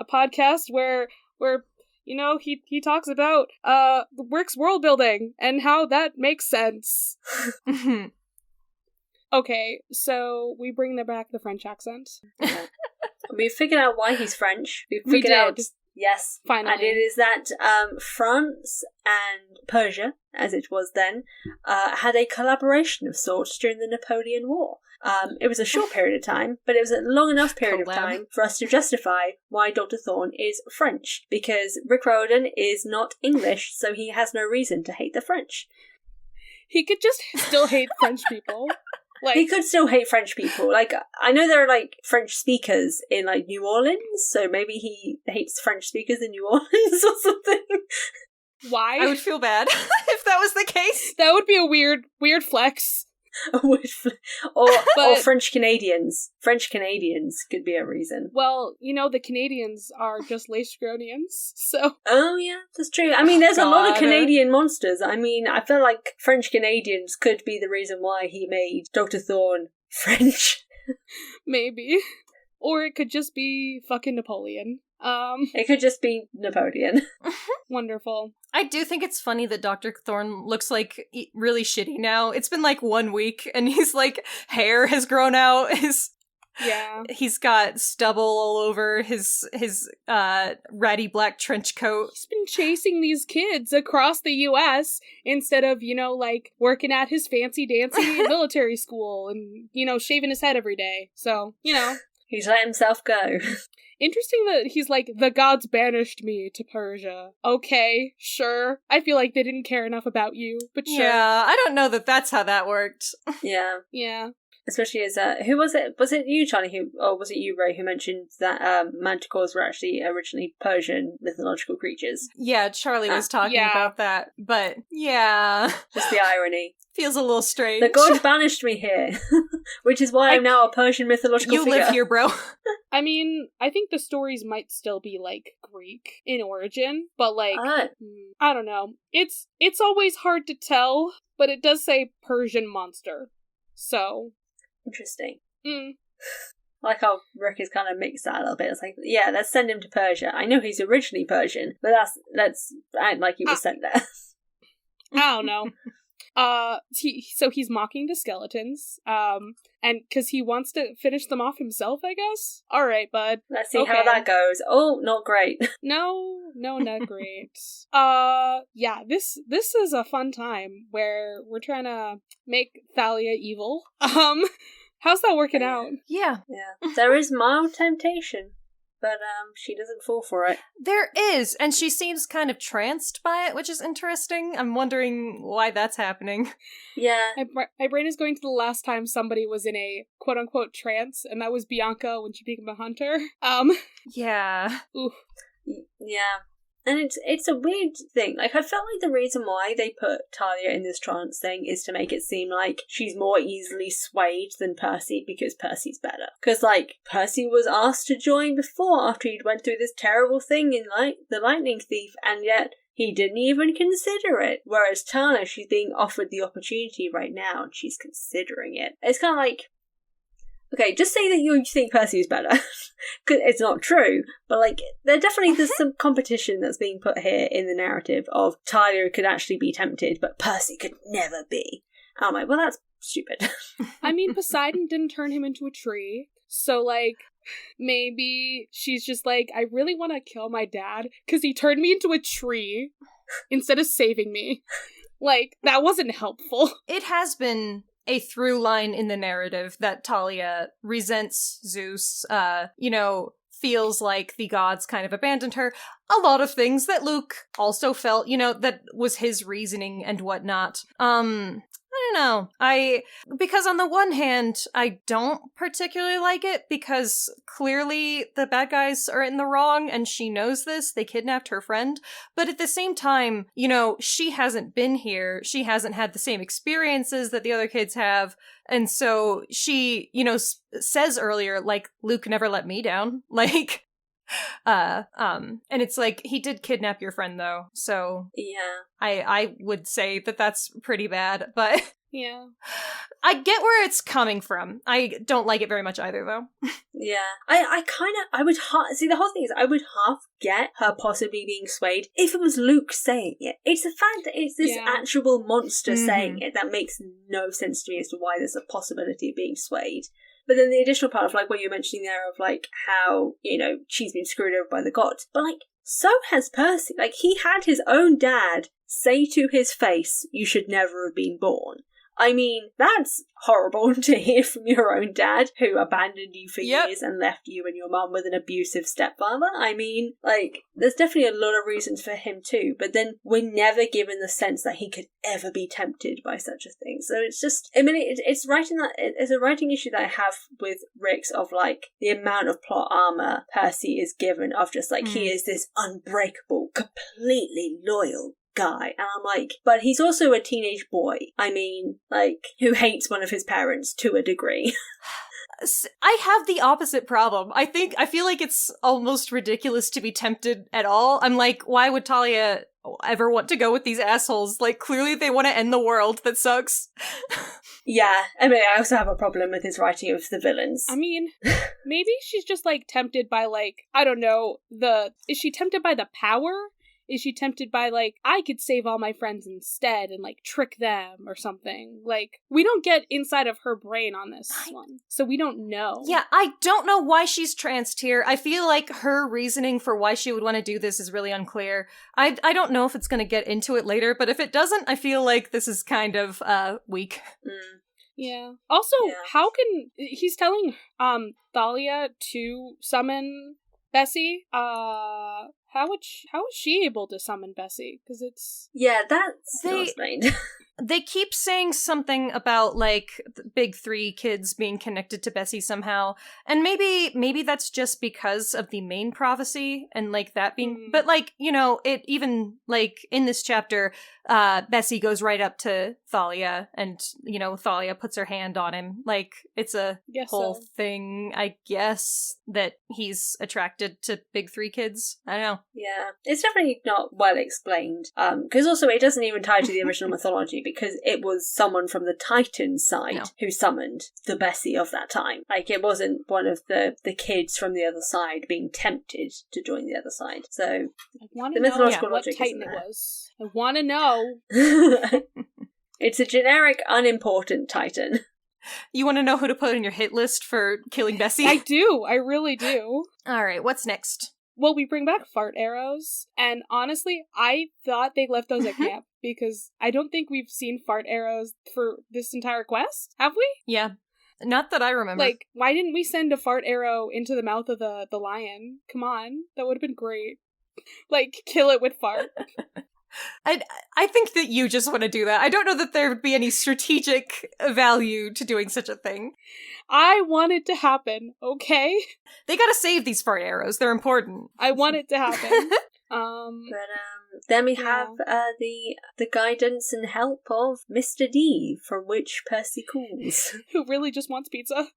[SPEAKER 4] podcast where you know, he talks about Rick's world building and how that makes sense. Okay, so we bring back the French accent.
[SPEAKER 5] We figured out why he's French. We
[SPEAKER 4] We
[SPEAKER 5] figured out,
[SPEAKER 4] did.
[SPEAKER 5] yes.
[SPEAKER 4] Finally.
[SPEAKER 5] And it is that France and Persia, as it was then, had a collaboration of sorts during the Napoleon War. It was a short period of time, but it was a long enough period of time for us to justify why Dr. Thorne is French, because Rick Riordan is not English, so he has no reason to hate the French.
[SPEAKER 4] He could just still hate French people. Like,
[SPEAKER 5] He could still hate French people. Like, I know there are, like, French speakers in, like, New Orleans, so maybe he hates French speakers in New Orleans or something.
[SPEAKER 4] why?
[SPEAKER 2] I would feel bad if that was the case.
[SPEAKER 4] That would be a weird flex.
[SPEAKER 5] or French Canadians. French Canadians could be a reason.
[SPEAKER 4] Well, the Canadians are just Lacegronians, so...
[SPEAKER 5] Oh, yeah, that's true. I mean, there's a lot of
[SPEAKER 2] God.
[SPEAKER 5] Canadian monsters. I mean, I feel like French Canadians could be the reason why he made Dr. Thorne French.
[SPEAKER 4] Maybe. Or it could just be fucking Napoleon.
[SPEAKER 5] It could just be Napoleon.
[SPEAKER 4] Wonderful.
[SPEAKER 2] I do think it's funny that Dr. Thorne looks like really shitty now. It's been like 1 week and he's like, hair has grown out.
[SPEAKER 4] Yeah.
[SPEAKER 2] He's got stubble all over his ratty black trench coat.
[SPEAKER 4] He's been chasing these kids across the US instead of, working at his fancy-dancy military school and, shaving his head every day. So,
[SPEAKER 5] He's let himself go.
[SPEAKER 4] Interesting that he's like, the gods banished me to Persia. Okay, sure. I feel like they didn't care enough about you, but sure.
[SPEAKER 2] Yeah, I don't know that that's how that worked.
[SPEAKER 5] Yeah.
[SPEAKER 4] Yeah.
[SPEAKER 5] Especially as, who was it? Was it you, Charlie, or was it you, Ray, who mentioned that manticores were actually originally Persian mythological creatures?
[SPEAKER 2] Yeah, Charlie was talking
[SPEAKER 4] yeah.
[SPEAKER 2] about that, but yeah.
[SPEAKER 5] Just the irony.
[SPEAKER 2] Feels a little strange.
[SPEAKER 5] The god banished me here, which is why I'm now a Persian mythological
[SPEAKER 2] You
[SPEAKER 5] figure.
[SPEAKER 2] live here, bro.
[SPEAKER 4] I mean, I think the stories might still be, Greek in origin, but, I don't know. It's always hard to tell, but it does say Persian monster. So...
[SPEAKER 5] Interesting.
[SPEAKER 4] Mm.
[SPEAKER 5] Like how Rick has kind of mixed that a little bit. It's like, yeah, let's send him to Persia. I know he's originally Persian, but let's act like he was sent there.
[SPEAKER 4] I don't know. So he's mocking the skeletons, and because he wants to finish them off himself, I guess? Alright, bud.
[SPEAKER 5] Let's see how that goes. Oh, not great.
[SPEAKER 4] No, not great. Yeah, this is a fun time where we're trying to make Thalia evil. How's that working out?
[SPEAKER 2] Yeah.
[SPEAKER 5] Yeah. There is mild temptation, but she doesn't fall for it.
[SPEAKER 2] There is, and she seems kind of tranced by it, which is interesting. I'm wondering why that's happening.
[SPEAKER 5] Yeah.
[SPEAKER 4] My brain is going to the last time somebody was in a quote-unquote trance, and that was Bianca when she became a hunter.
[SPEAKER 2] Yeah.
[SPEAKER 4] Oof.
[SPEAKER 5] Yeah. And it's a weird thing. Like, I felt like the reason why they put Thalia in this trance thing is to make it seem like she's more easily swayed than Percy, because Percy's better. Because, Percy was asked to join before, after he'd went through this terrible thing in, The Lightning Thief, and yet he didn't even consider it. Whereas Thalia, she's being offered the opportunity right now, and she's considering it. It's kind of like, okay, just say that you think Percy is better. Because it's not true. But, there's some competition that's being put here in the narrative of Thalia could actually be tempted, but Percy could never be. And I'm like, well, that's stupid.
[SPEAKER 4] I mean, Poseidon didn't turn him into a tree, so, maybe she's just I really want to kill my dad, because he turned me into a tree instead of saving me. That wasn't helpful.
[SPEAKER 2] It has been a through line in the narrative that Thalia resents Zeus, feels like the gods kind of abandoned her. A lot of things that Luke also felt, that was his reasoning and whatnot. I don't know. Because on the one hand, I don't particularly like it because clearly the bad guys are in the wrong and she knows this. They kidnapped her friend. But at the same time, she hasn't been here. She hasn't had the same experiences that the other kids have. And so she, says earlier, Luke never let me down. And it's like, he did kidnap your friend though, so
[SPEAKER 5] Yeah.
[SPEAKER 2] I would say that that's pretty bad, but
[SPEAKER 4] Yeah.
[SPEAKER 2] I get where it's coming from. I don't like it very much either though.
[SPEAKER 5] Yeah. I would see, the whole thing is, I would half get her possibly being swayed if it was Luke saying it. It's the fact that it's this actual monster saying it that makes no sense to me as to why there's a possibility of being swayed. But then the additional part of, like, what you're mentioning there of, like, how, you know, she's been screwed over by the gods. But, like, so has Percy. Like, he had his own dad say to his face, "You should never have been born." I mean, that's horrible to hear from your own dad, who abandoned you for years and left you and your mum with an abusive stepfather. I mean, like, there's definitely a lot of reasons for him too, but then we're never given the sense that he could ever be tempted by such a thing. So it's just, I mean, it's a writing issue that I have with Rick's of, like, the amount of plot armor Percy is given of just, like, he is this unbreakable, completely loyal guy, and I'm like, but he's also a teenage boy. I mean, like, who hates one of his parents to a degree.
[SPEAKER 2] I have the opposite problem. I feel like it's almost ridiculous to be tempted at all. I'm like, why would Thalia ever want to go with these assholes? Like, clearly they want to end the world. That sucks.
[SPEAKER 5] Yeah, I mean, I also have a problem with his writing of the villains.
[SPEAKER 4] I mean, maybe she's just, like, tempted by, like, I don't know, is she tempted by the power? Is she tempted by, like, I could save all my friends instead and, like, trick them or something? Like, we don't get inside of her brain on this one, so we don't know.
[SPEAKER 2] Yeah, I don't know why she's tranced here. I feel like her reasoning for why she would want to do this is really unclear. I don't know if it's going to get into it later, but if it doesn't, I feel like this is kind of weak.
[SPEAKER 4] Yeah. Also, how can... He's telling Thalia to summon Bessie. How was she able to summon Bessie? Because it's...
[SPEAKER 5] Yeah, that's not explained.
[SPEAKER 2] They keep saying something about, like, the big three kids being connected to Bessie somehow. And maybe that's just because of the main prophecy and, like, that being... But, like, you know, it even, like, in this chapter, Bessie goes right up to Thalia and, you know, Thalia puts her hand on him. Like, it's a whole thing, I guess, that he's attracted to big three kids. I don't know.
[SPEAKER 5] Yeah, it's definitely not well explained. Because also it doesn't even tie to the original mythology, because it was someone from the Titan side who summoned the Bessie of that time. Like, it wasn't one of the kids from the other side being tempted to join the other side. So the mythological logic
[SPEAKER 4] what Titan it was. I want to know.
[SPEAKER 5] It's a generic, unimportant Titan.
[SPEAKER 2] You want to know who to put on your hit list for killing Bessie?
[SPEAKER 4] I do. I really do.
[SPEAKER 2] All right, what's next?
[SPEAKER 4] Well, we bring back fart arrows, and honestly, I thought they left those at camp, because I don't think we've seen fart arrows for this entire quest, have we?
[SPEAKER 2] Yeah. Not that I remember.
[SPEAKER 4] Like, why didn't we send a fart arrow into the mouth of the lion? Come on, that would have been great. Like, kill it with fart.
[SPEAKER 2] I think that you just want to do that. I don't know that there would be any strategic value to doing such a thing.
[SPEAKER 4] I want it to happen, okay?
[SPEAKER 2] They gotta save these fart arrows. They're important.
[SPEAKER 4] I want it to happen.
[SPEAKER 5] Then we have the guidance and help of Mr. D, from which Percy calls.
[SPEAKER 4] Who really just wants pizza.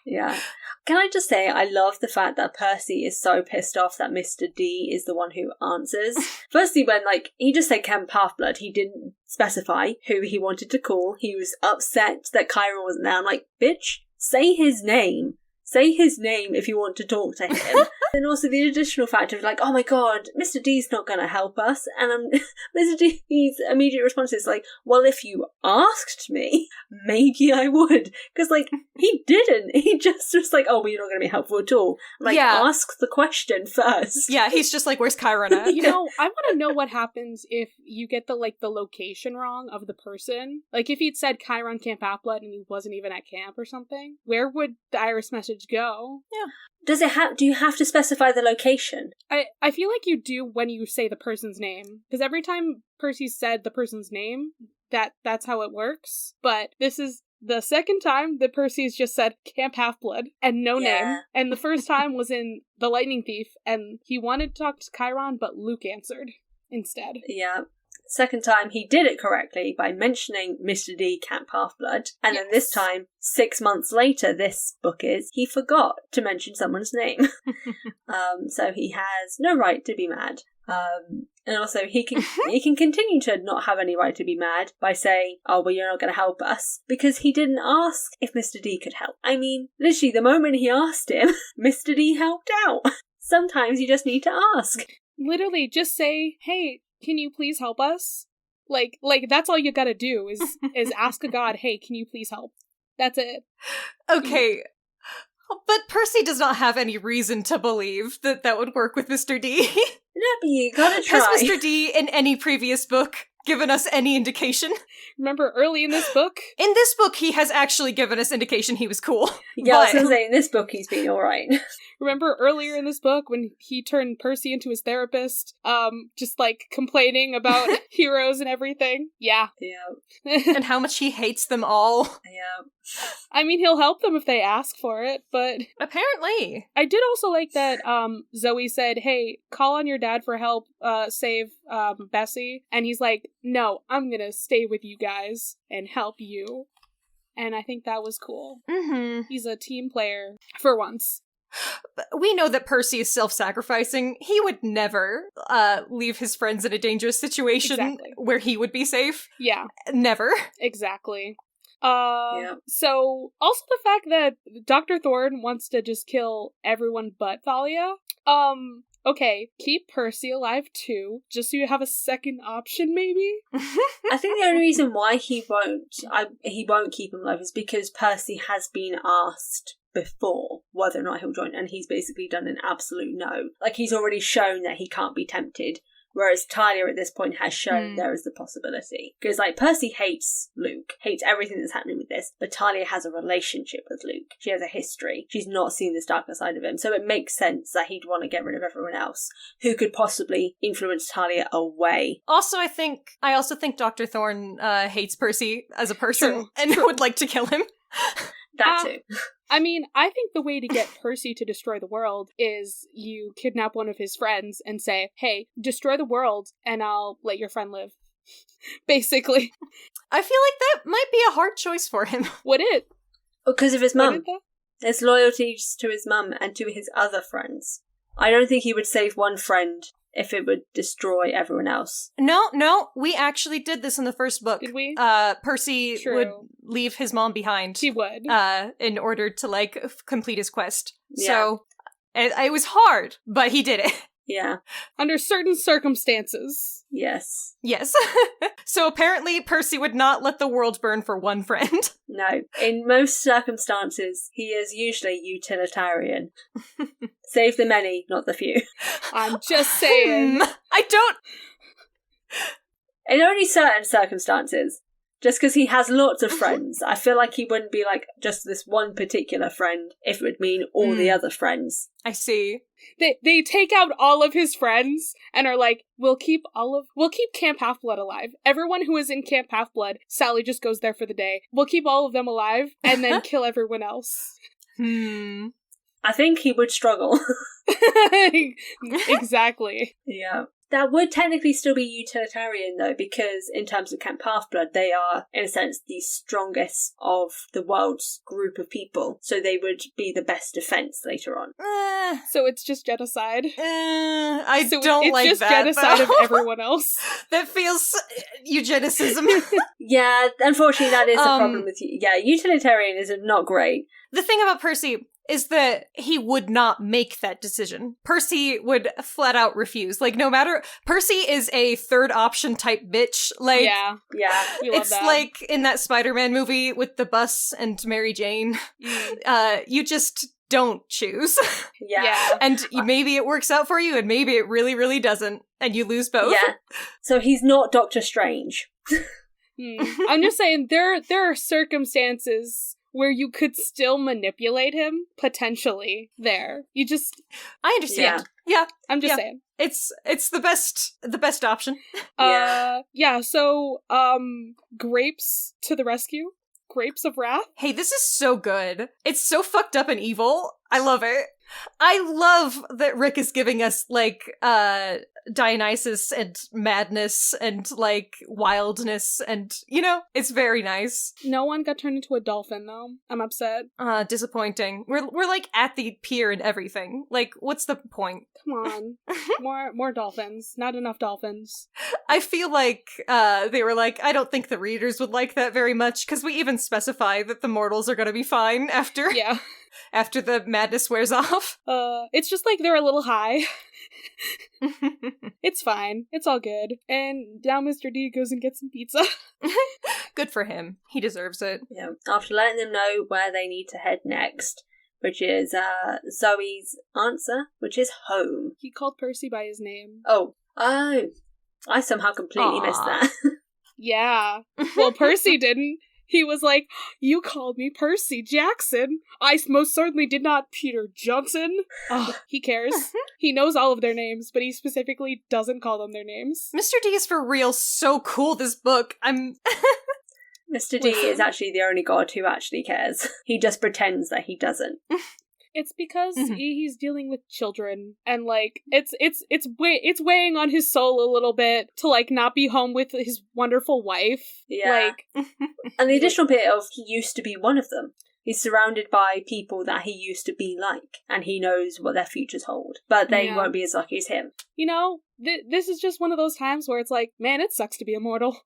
[SPEAKER 5] Yeah. Can I just say, I love the fact that Percy is so pissed off that Mr. D is the one who answers. Firstly, when, like, he just said Camp Half-Blood, he didn't specify who he wanted to call. He was upset that Chiron wasn't there. I'm like, bitch, say his name. Say his name if you want to talk to him. And also the additional fact of, like, oh my god, Mr. D's not going to help us. And Mr. D's immediate response is like, well, if you asked me, maybe I would. Because, like, he didn't. He just was like, oh, well, you're not going to be helpful at all. I'm like, ask the question first.
[SPEAKER 2] Yeah, he's just like, where's Chiron at?
[SPEAKER 4] You know, I want to know what happens if you get the location wrong of the person. Like, if he'd said Chiron Camp Half-Blood and he wasn't even at camp or something, where would the iris message go?
[SPEAKER 5] Yeah. Do you have to specify the location?
[SPEAKER 4] I feel like you do when you say the person's name. Because every time Percy said the person's name, that's how it works. But this is the second time that Percy's just said Camp Half-Blood and no name. And the first time was in The Lightning Thief, and he wanted to talk to Chiron, but Luke answered instead.
[SPEAKER 5] Yeah. Second time, he did it correctly by mentioning Mr. D, Camp Half-Blood. And then this time, 6 months later, this book is, he forgot to mention someone's name. So he has no right to be mad. And also, he can continue to not have any right to be mad by saying, oh, well, you're not going to help us, because he didn't ask if Mr. D could help. I mean, literally, the moment he asked him, Mr. D helped out. Sometimes you just need to ask.
[SPEAKER 4] Literally, just say, hey, can you please help us? Like that's all you gotta do is ask a god, hey, can you please help? That's it.
[SPEAKER 2] Okay. But Percy does not have any reason to believe that that would work with Mr. D.
[SPEAKER 5] No, but you gotta try.
[SPEAKER 2] Has Mr. D in any previous book given us any indication?
[SPEAKER 4] Remember early in this book?
[SPEAKER 2] In this book, he has actually given us indication he was cool.
[SPEAKER 5] Yeah, I was gonna say, in this book he's been alright.
[SPEAKER 4] Remember earlier in this book when he turned Percy into his therapist, just like complaining about heroes and everything? Yeah.
[SPEAKER 5] Yeah.
[SPEAKER 2] And how much he hates them all.
[SPEAKER 5] Yeah.
[SPEAKER 4] I mean, he'll help them if they ask for it, but...
[SPEAKER 2] Apparently.
[SPEAKER 4] I did also like that Zoe said, hey, call on your dad for help, save Bessie. And he's like, no, I'm gonna stay with you guys and help you. And I think that was cool.
[SPEAKER 2] Mm-hmm.
[SPEAKER 4] He's a team player for once.
[SPEAKER 2] We know that Percy is self-sacrificing. He would never leave his friends in a dangerous situation where he would be safe.
[SPEAKER 4] Yeah.
[SPEAKER 2] Never.
[SPEAKER 4] Exactly.
[SPEAKER 5] Yeah.
[SPEAKER 4] So, also the fact that Dr. Thorne wants to just kill everyone but Thalia. Okay, keep Percy alive too, just so you have a second option, maybe?
[SPEAKER 5] I think the only reason why he won't keep him alive is because Percy has been asked before whether or not he'll join, and he's basically done an absolute no. Like, he's already shown that he can't be tempted, whereas Thalia at this point has shown there is the possibility. Because, like, Percy hates Luke, hates everything that's happening with this, but Thalia has a relationship with Luke. She has a history. She's not seen this darker side of him, so it makes sense that he'd want to get rid of everyone else who could possibly influence Thalia away.
[SPEAKER 2] Also, I also think Dr. Thorne hates Percy as a person and would like to kill him.
[SPEAKER 5] That too.
[SPEAKER 4] I mean, I think the way to get Percy to destroy the world is you kidnap one of his friends and say, hey, destroy the world and I'll let your friend live. Basically.
[SPEAKER 2] I feel like that might be a hard choice for him.
[SPEAKER 4] Would it?
[SPEAKER 5] Because of his mum. His loyalties to his mum and to his other friends. I don't think he would save one friend if it would destroy everyone else.
[SPEAKER 2] No, we actually did this in the first book.
[SPEAKER 4] Did we?
[SPEAKER 2] Percy would leave his mom behind.
[SPEAKER 4] He would.
[SPEAKER 2] In order to, like, complete his quest.
[SPEAKER 5] Yeah.
[SPEAKER 2] So, it was hard, but he did it.
[SPEAKER 5] Yeah.
[SPEAKER 4] Under certain circumstances.
[SPEAKER 5] Yes.
[SPEAKER 2] Yes. So apparently Percy would not let the world burn for one friend.
[SPEAKER 5] No. In most circumstances, he is usually utilitarian. Save the many, not the few.
[SPEAKER 4] I'm just saying.
[SPEAKER 2] I don't...
[SPEAKER 5] In only certain circumstances. Just because he has lots of friends, I feel like he wouldn't be like just this one particular friend if it would mean all the other friends.
[SPEAKER 2] I see.
[SPEAKER 4] They take out all of his friends and are like, we'll keep Camp Half-Blood alive. Everyone who is in Camp Half-Blood, Sally just goes there for the day. We'll keep all of them alive and then kill everyone else.
[SPEAKER 5] I think he would struggle.
[SPEAKER 4] Exactly.
[SPEAKER 5] Yeah. That would technically still be utilitarian, though, because in terms of Camp Half-Blood, they are, in a sense, the strongest of the world's group of people, so they would be the best defense later on.
[SPEAKER 4] So it's just genocide?
[SPEAKER 2] I
[SPEAKER 4] so
[SPEAKER 2] don't like that,
[SPEAKER 4] it's just genocide of everyone else?
[SPEAKER 2] That feels eugenicism.
[SPEAKER 5] Yeah, unfortunately, that is the problem with utilitarianism, not great.
[SPEAKER 2] The thing about Percy is that he would not make that decision. Percy would flat out refuse. Like, no matter... Percy is a third option type bitch. Like,
[SPEAKER 5] yeah,
[SPEAKER 2] it's
[SPEAKER 4] that.
[SPEAKER 2] like in that Spider-Man movie with the bus and Mary Jane. You just don't choose.
[SPEAKER 5] Yeah.
[SPEAKER 2] And maybe it works out for you, and maybe it really, really doesn't, and you lose both.
[SPEAKER 5] Yeah. So he's not Doctor Strange.
[SPEAKER 4] I'm just saying, there are circumstances where you could still manipulate him, potentially, there. You just...
[SPEAKER 2] I understand. Yeah.
[SPEAKER 4] I'm just saying.
[SPEAKER 2] It's the best option.
[SPEAKER 4] So, Grapes to the rescue? Grapes of Wrath?
[SPEAKER 2] Hey, this is so good. It's so fucked up and evil. I love it. I love that Rick is giving us, like, Dionysus and madness and, like, wildness and, you know, it's very nice.
[SPEAKER 4] No one got turned into a dolphin, though. I'm upset.
[SPEAKER 2] Disappointing. We're like, at the pier and everything. Like, what's the point?
[SPEAKER 4] Come on. More dolphins. Not enough dolphins.
[SPEAKER 2] I feel like they were like, I don't think the readers would like that very much, because we even specify that the mortals are gonna be fine after after the madness wears off.
[SPEAKER 4] It's just like they're a little high. It's fine. It's all good. And down Mr. D goes and gets some pizza.
[SPEAKER 2] Good for him. He deserves it.
[SPEAKER 5] Yeah. After letting them know where they need to head next, which is Zoe's answer, which is home.
[SPEAKER 4] He called Percy by his name.
[SPEAKER 5] Oh, I somehow completely missed that.
[SPEAKER 4] Yeah. Well, Percy didn't. He was like, you called me Percy Jackson. I most certainly did not Peter Johnson. Oh, he cares. He knows all of their names, but he specifically doesn't call them their names.
[SPEAKER 2] Mr. D is for real so cool, this book.
[SPEAKER 5] Mr. D is actually the only god who actually cares. He just pretends that he doesn't.
[SPEAKER 4] It's because he's dealing with children, and like it's weighing on his soul a little bit to like not be home with his wonderful wife.
[SPEAKER 5] Yeah,
[SPEAKER 4] like,
[SPEAKER 5] and the additional bit of he used to be one of them. He's surrounded by people that he used to be like, and he knows what their futures hold, but they won't be as lucky as him.
[SPEAKER 4] You know, this is just one of those times where it's like, man, it sucks to be immortal,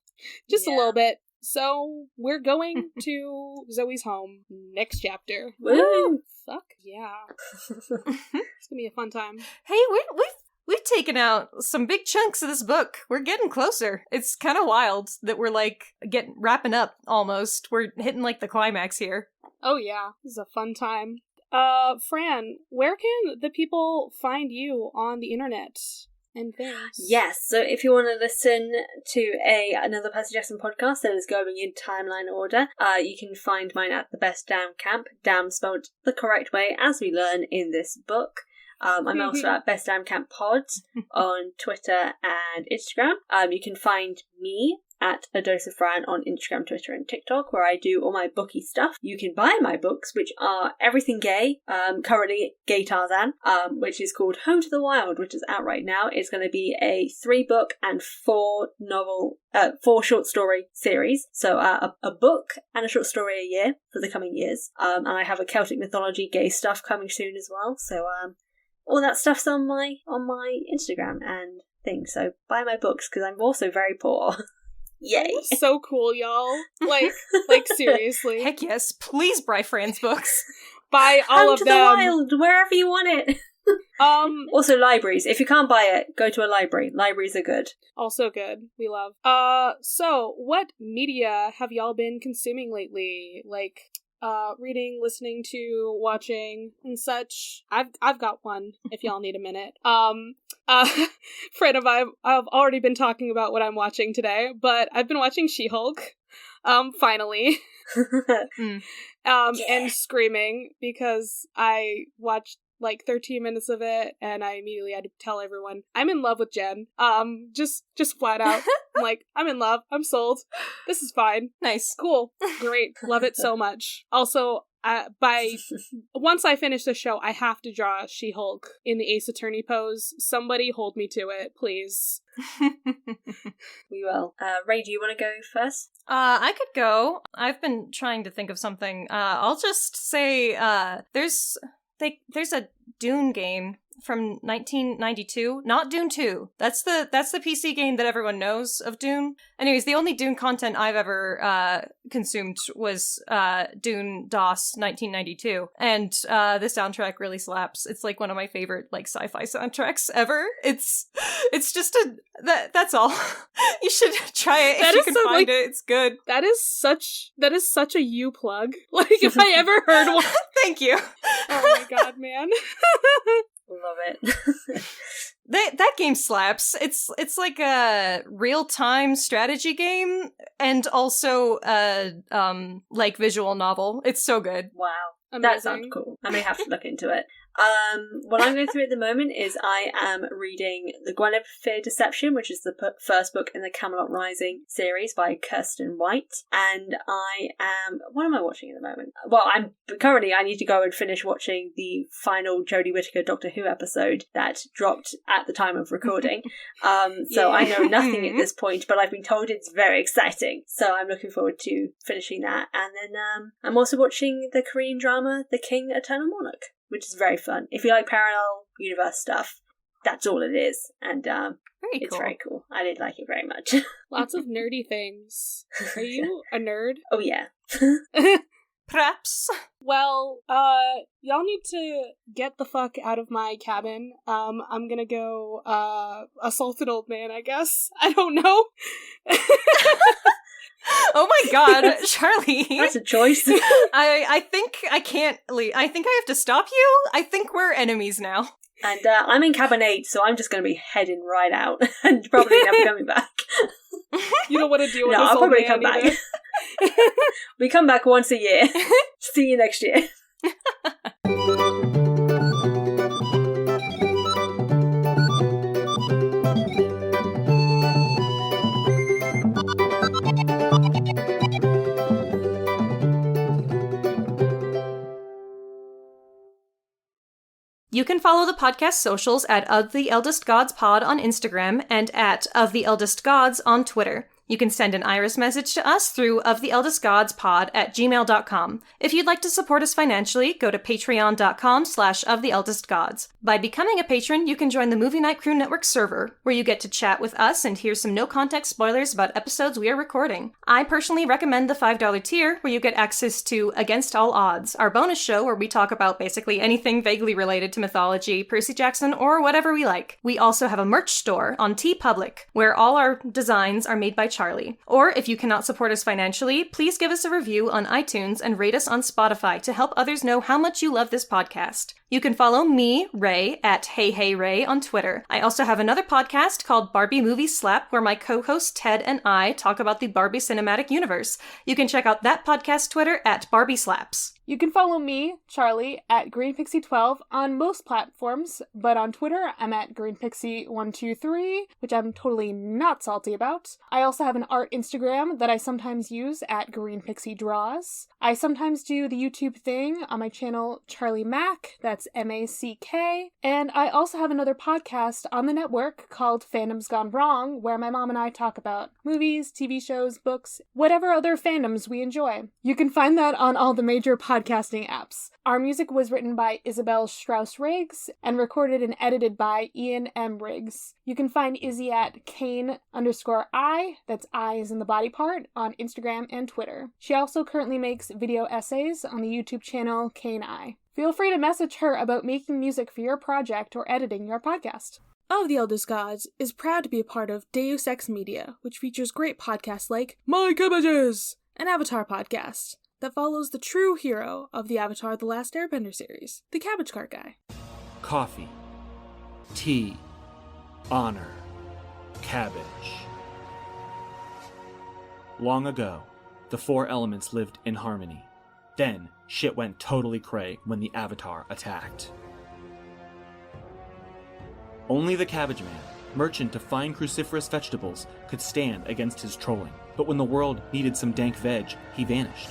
[SPEAKER 4] just a little bit. So we're going to Zoe's home next chapter.
[SPEAKER 5] Woo!
[SPEAKER 4] Fuck yeah! It's gonna be a fun time.
[SPEAKER 2] Hey, we've taken out some big chunks of this book. We're getting closer. It's kind of wild that we're like wrapping up almost. We're hitting like the climax here.
[SPEAKER 4] Oh yeah, this is a fun time. Fran, where can the people find you on the internet? And things.
[SPEAKER 5] Yes, so if you want to listen to another Percy Jackson podcast that is going in timeline order, you can find mine at the Best Damn Camp, damn spelled the correct way, as we learn in this book. I'm also at Best Damn Camp Pod on Twitter and Instagram. You can find me at A Dose of Fran on Instagram, Twitter, and TikTok, where I do all my booky stuff. You can buy my books, which are everything gay, currently Gay Tarzan, which is called Home to the Wild, which is out right now. It's going to be a 3-book and 4 short story series. So a book and a short story a year for the coming years. And I have a Celtic mythology gay stuff coming soon as well. So all that stuff's on my Instagram and things. So buy my books, because I'm also very poor. Yay.
[SPEAKER 4] So cool, y'all. Like seriously.
[SPEAKER 2] Heck yes. Please buy Fran's books.
[SPEAKER 4] Buy all of them.
[SPEAKER 5] Home to the Wild, wherever you want it. Also libraries. If you can't buy it, go to a library. Libraries are good.
[SPEAKER 4] Also good. We love. So what media have y'all been consuming lately? Like, reading, listening to, watching, and such. I've got one, if y'all need a minute. Fred and I've already been talking about what I'm watching today, but I've been watching She-Hulk, finally. And screaming, because I watched like 13 minutes of it, and I immediately had to tell everyone, I'm in love with Jen. Just flat out. I'm like, I'm in love. I'm sold. This is fine.
[SPEAKER 2] Nice.
[SPEAKER 4] Cool. Great. Love it so much. Also, once I finish the show, I have to draw She-Hulk in the Ace Attorney pose. Somebody hold me to it, please.
[SPEAKER 5] We will. Ray, do you want to go first?
[SPEAKER 2] I could go. I've been trying to think of something. I'll just say, there's a Dune game from 1992. Not Dune 2. That's the PC game that everyone knows of Dune. Anyways, the only Dune content I've ever consumed was Dune DOS 1992. And the soundtrack really slaps. It's like one of my favorite like sci-fi soundtracks ever. It's just that's all. You should try it if you can find it. It's good.
[SPEAKER 4] That is such a you plug. Like, if I ever heard one.
[SPEAKER 2] Thank you.
[SPEAKER 4] Oh my god, man.
[SPEAKER 5] Love it.
[SPEAKER 2] That game slaps. It's like a real-time strategy game and also like visual novel. It's so good.
[SPEAKER 5] Wow.
[SPEAKER 4] Amazing.
[SPEAKER 5] That sounds cool. I may have to look into it. What I'm going through at the moment is I am reading The Guinevere Deception, which is the first book in the Camelot Rising series by Kirsten White. And what am I watching at the moment? Well, I need to go and finish watching the final Jodie Whittaker Doctor Who episode that dropped at the time of recording. So I know nothing at this point, but I've been told it's very exciting. So I'm looking forward to finishing that. And then I'm also watching the Korean drama The King Eternal Monarch, which is very fun. If you like parallel universe stuff, that's all it is. And it's very cool. I did like it very much.
[SPEAKER 4] Lots of nerdy things. Are you a nerd?
[SPEAKER 5] Oh, yeah.
[SPEAKER 2] Perhaps.
[SPEAKER 4] Well, y'all need to get the fuck out of my cabin. I'm gonna go, assault an old man, I guess. I don't know.
[SPEAKER 2] Oh my god, Charlie.
[SPEAKER 5] That's a choice.
[SPEAKER 2] I think I can't leave. I think I have to stop you. I think we're enemies now.
[SPEAKER 5] And I'm in cabin 8, so I'm just going to be heading right out and probably never coming back.
[SPEAKER 4] You don't want to deal with
[SPEAKER 5] no,
[SPEAKER 4] this
[SPEAKER 5] I'll
[SPEAKER 4] old
[SPEAKER 5] probably
[SPEAKER 4] man
[SPEAKER 5] come
[SPEAKER 4] either.
[SPEAKER 5] back. We come back once a year. See you next year.
[SPEAKER 2] You can follow the podcast socials at Of the Eldest Gods Pod on Instagram and at Of the Eldest Gods on Twitter. You can send an Iris message to us through oftheeldestgodspod@gmail.com. If you'd like to support us financially, go to patreon.com/oftheeldestgods. By becoming a patron, you can join the Movie Night Crew Network server, where you get to chat with us and hear some no-context spoilers about episodes we are recording. I personally recommend the $5 tier, where you get access to Against All Odds, our bonus show where we talk about basically anything vaguely related to mythology, Percy Jackson, or whatever we like. We also have a merch store on TeePublic, where all our designs are made by Charlie. Or if you cannot support us financially, please give us a review on iTunes and rate us on Spotify to help others know how much you love this podcast. You can follow me, Ray, at HeyHeyRay on Twitter. I also have another podcast called Barbie Movie Slap, where my co-host Ted and I talk about the Barbie cinematic universe. You can check out that podcast Twitter at Barbie Slaps.
[SPEAKER 4] You can follow me, Charlie, at GreenPixie12 on most platforms, but on Twitter, I'm at GreenPixie123, which I'm totally not salty about. I also have an art Instagram that I sometimes use at GreenPixieDraws. I sometimes do the YouTube thing on my channel, Charlie Mack, that's MACK, and I also have another podcast on the network called Fandoms Gone Wrong, where my mom and I talk about movies, TV shows, books, whatever other fandoms we enjoy. You can find that on all the major podcasting apps. Our music was written by Isabel Strauss-Riggs and recorded and edited by Ian M. Riggs. You can find Izzy at Kane_I, that's I as in the body part, on Instagram and Twitter. She also currently makes video essays on the YouTube channel Kane I. Feel free to message her about making music for your project or editing your podcast. Of the Eldest Gods is proud to be a part of Deus Ex Media, which features great podcasts like My Cabbages, an Avatar podcast that follows the true hero of the Avatar The Last Airbender series, the Cabbage Cart Guy.
[SPEAKER 3] Coffee, tea, honor, cabbage. Long ago, the four elements lived in harmony. Then, shit went totally cray when the Avatar attacked. Only the Cabbage Man, merchant of fine cruciferous vegetables, could stand against his trolling. But when the world needed some dank veg, he vanished.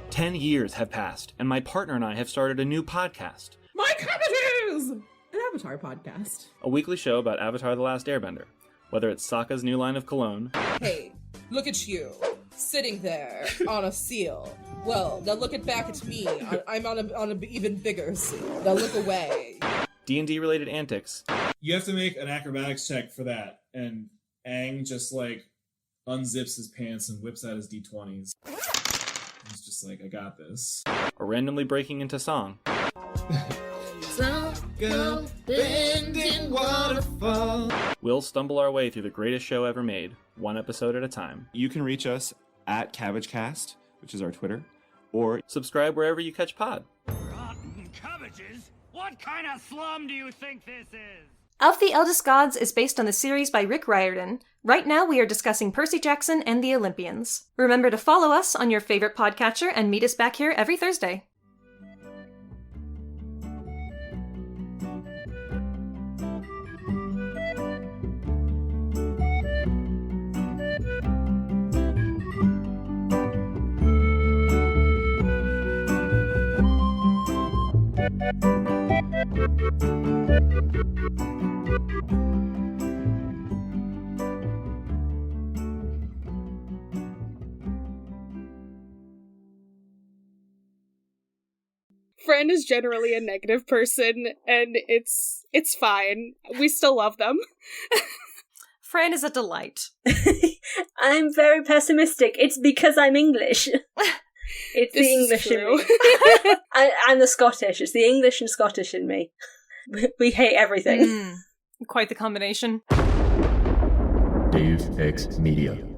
[SPEAKER 3] 10 years have passed, and my partner and I have started a new podcast.
[SPEAKER 6] My Cabbages! An Avatar podcast.
[SPEAKER 3] A weekly show about Avatar The Last Airbender. Whether it's Sokka's new line of cologne.
[SPEAKER 6] Hey, look at you, sitting there on a seal. Well, now look back at me. I'm on an even bigger seal. Now look away.
[SPEAKER 3] D&D related antics.
[SPEAKER 7] You have to make an acrobatics check for that, and Aang just like unzips his pants and whips out his D20s. He's just like, I got this.
[SPEAKER 3] Or randomly breaking into song.
[SPEAKER 7] Go bending waterfall.
[SPEAKER 3] We'll stumble our way through the greatest show ever made, one episode at a time.
[SPEAKER 8] You can reach us at CabbageCast, which is our Twitter, or
[SPEAKER 3] subscribe wherever you catch pod.
[SPEAKER 9] Rotten cabbages? What kind of slum do you think this is?
[SPEAKER 2] Of the Eldest Gods is based on the series by Rick Riordan. Right now we are discussing Percy Jackson and the Olympians. Remember to follow us on your favorite podcatcher and meet us back here every Thursday.
[SPEAKER 4] Fran is generally a negative person, and it's fine. We still love them.
[SPEAKER 2] Fran is a delight.
[SPEAKER 5] I'm very pessimistic. It's because I'm English. It's the English in me. I'm the Scottish. It's the English and Scottish in me. We hate everything.
[SPEAKER 2] Quite the combination.
[SPEAKER 10] Dave X Media.